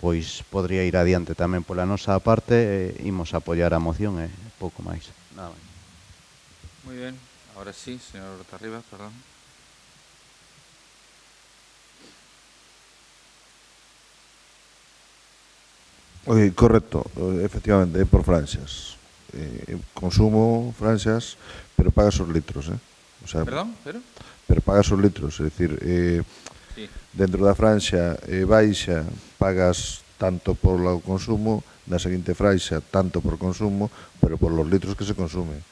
pois podría ir adiante tamén pola nosa parte, imos apoiar a moción e pouco máis. Nada máis. Moi ben, ahora sí, señor Tarribas, perdón. Correcto, efectivamente, é por franxas. Consumo franxas, pero pagas os litros. O sea, perdón, pero pagas os litros, é dicir, sí. Dentro da franxa baixa pagas tanto por o consumo, na seguinte franxa tanto por consumo, pero por los litros que se consume,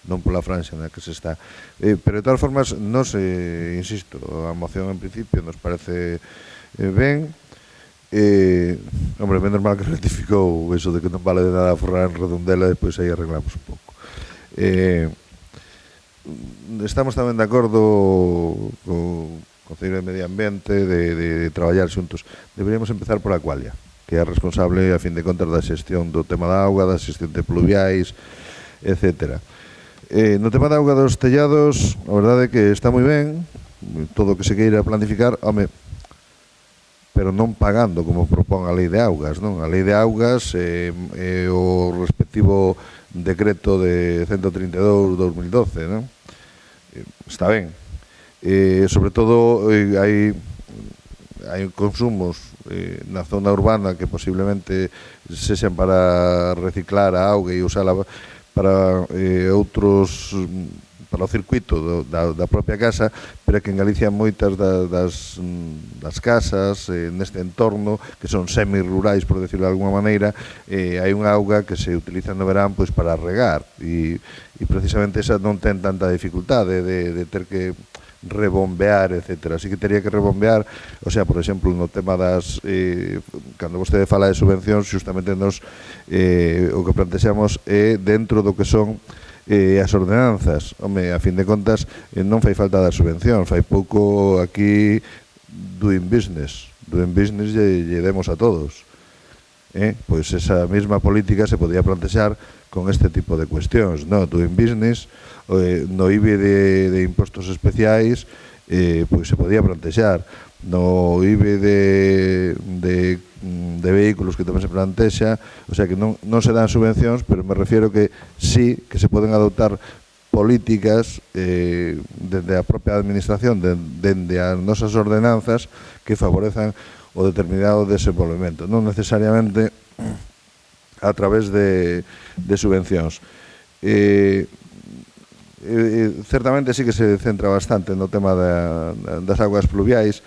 non pola franxa na que se está. Pero de todas formas, nos, insisto, a moción en principio nos parece ben. Hombre, menos mal que rectificou eso de que non vale de nada forrar en Redondela, depois aí arreglamos un pouco. Estamos tamén de acordo co Concello de Medio Ambiente de traballar xuntos. Deberíamos empezar por Aqualia, que é a responsable, a fin de contas, da xestión do tema da auga, da xestión de pluviais, etc. No tema da auga dos tellados, a verdade é que está moi ben, todo o que se queira planificar, home, pero non pagando como propón a Lei de Augas, non? A Lei de Augas e o respectivo decreto de 132/2012, non? Está ben. Sobre todo hai consumos na zona urbana que posiblemente sexan para reciclar a auga e usala para outros o circuito da propia casa, pero que en Galicia moitas das casas neste entorno, que son semi-rurais, por decirlo de alguma maneira, hai unha auga que se utiliza no verán pois, para regar, e precisamente esa non ten tanta dificultade de ter que rebombear, etc. Así que teria que rebombear, o sea, por exemplo, no tema das cando vostede fala de subvencións, justamente nos o que plantexamos é dentro do que son as ordenanzas. Home, a fin de contas, non fai falta dar subvención, fai pouco aquí doing business lle demos a todos. Pois esa mesma política se podía plantexar con este tipo de cuestións, no? Doing business, no IBE de impostos especiais, pois se podía plantexar, no IBE de vehículos que tamén se plantexa, o sea que non se dan subvencións, pero me refiero que sí que se poden adoptar políticas dende a propia administración, dende as nosas ordenanzas que favorezan o determinado desenvolvemento, non necesariamente a través de subvencións. Certamente sí que se centra bastante no tema das augas pluviais,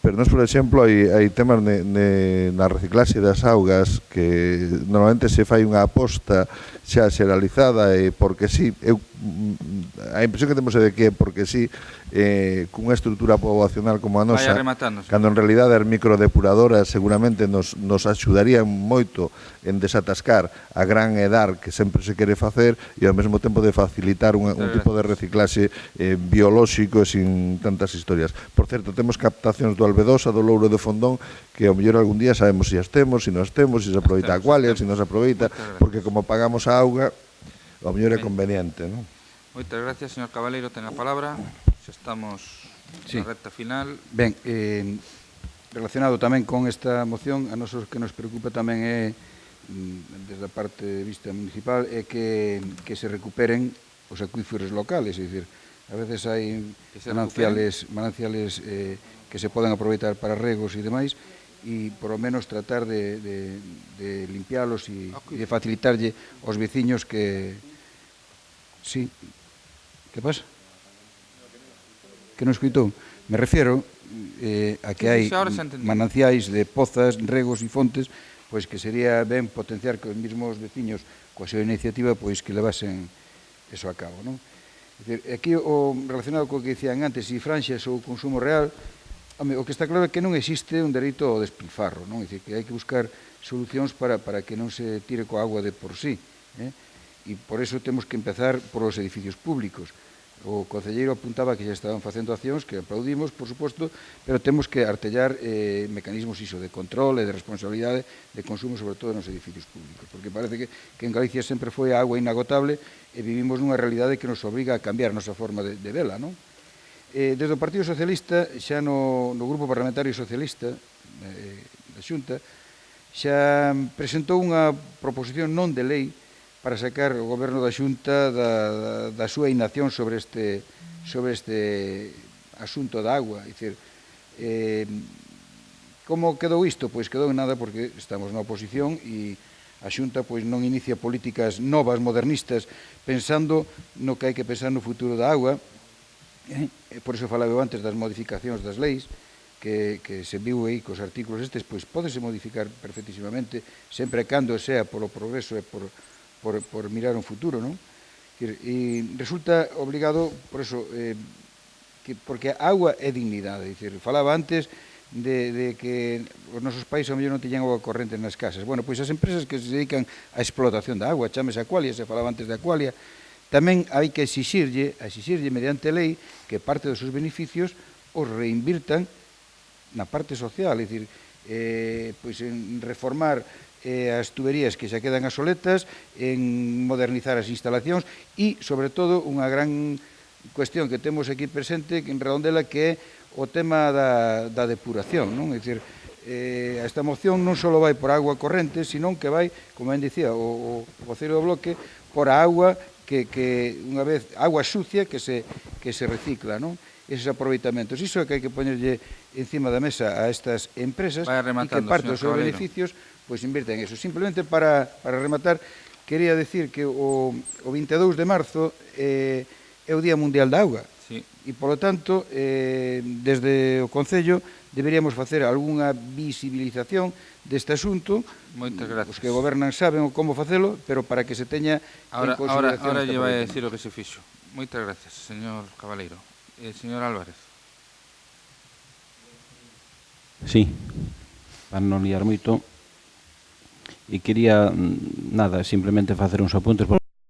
pero nós, por exemplo, hai temas na reciclaxe das augas que normalmente se fai unha aposta xa xeralizada porque sí, a impresión que temos é de que porque sí, cunha estrutura poboacional como a nosa, cando en realidade as microdepuradoras seguramente nos axudarían moito en desatascar a gran edar que sempre se quere facer e ao mesmo tempo de facilitar un tipo de reciclaxe biolóxico sin tantas historias. Por certo, temos captacións do Albedosa, do Louro de Fondón, que ao mellor algún día sabemos se as temos, se non as temos, se se aproveita a cualia, se non se aproveita, porque como pagamos a auga, ao mellor é conveniente, non? Moitas gracias, señor Cabaleiro, ten a palabra. Xa estamos na recta final. Ben, relacionado tamén con esta moción, a nosos que nos preocupa tamén é, desde a parte de vista municipal, é que se recuperen os acuíferos locales, é dicir, a veces hai mananciales que se poden aproveitar para regos e demais, e por lo menos tratar de limpiálos e de facilitarlle aos veciños que... Sí. Que pasa? Que non escoitou? Me refiero a que hai mananciais de pozas, regos e fontes, pois que sería ben potenciar que os mesmos veciños coa súa iniciativa pois que levasen eso a cabo, non? Aquí o relacionado co que dicían antes, se franxas ou consumo real, o que está claro é que non existe un dereito ao despilfarro, non? É dicir, que hai que buscar solucións para que non se tire coa agua de por sí, e por eso temos que empezar por os edificios públicos. O concelleiro apuntaba que xa estaban facendo accións que aplaudimos, por suposto, pero temos que artellar mecanismos iso de control e de responsabilidade de consumo, sobre todo nos edificios públicos, porque parece que en Galicia sempre foi a agua inagotable e vivimos nunha realidade que nos obriga a cambiar a nosa forma de vela, non? Desde o Partido Socialista, xa no Grupo Parlamentario Socialista da Xunta, xa presentou unha proposición non de lei para sacar o goberno da Xunta da súa inacción sobre este asunto da agua. É dicir, como quedou isto? Pois quedou en nada porque estamos na oposición e a Xunta pois non inicia políticas novas, modernistas, pensando no que hai que pensar no futuro da agua. Por iso falaba eu antes das modificacións das leis, que se viu aí cos artículos estes, pois pódese modificar perfectísimamente, sempre cando sea polo progreso e por mirar un futuro, non? E resulta obligado, por eso, porque a agua é dignidade. Falaba antes de que os nosos países ao mellor non teñan agua corrente nas casas. Bueno, pois as empresas que se dedican á explotación da agua, chámese Aqualia, se falaba antes de Aqualia, tamén hai que exixirlle mediante lei que parte dos seus beneficios os reinvirtan na parte social, é dicir, pois en reformar as tuberías que xa quedan asoletas, en modernizar as instalacións e, sobre todo, unha gran cuestión que temos aquí presente en Redondela, que é o tema da depuración, non? É dicir, esta moción non só vai por agua corrente, senón que vai, como ben dicía o voceiro do bloque, por a agua que unha vez, agua sucia que se recicla, non? Eses aproveitamentos. Iso é que hai que poñerlle encima da mesa a estas empresas e que parte dos seus beneficios pois invirten en eso. Simplemente para rematar, quería decir que o 22 de marzo é o Día Mundial da Auga. Sí. E, polo tanto, desde o Concello deberíamos facer algunha visibilización deste asunto. Moitas gracias. Os que gobernan saben como facelo, pero para que se teña en consideración. Ahora lle vai a decir o que se fixo. Moitas gracias, señor Cabaleiro. Señor Álvarez. Sí, para non liar moito. E quería, nada, simplemente facer uns apuntes.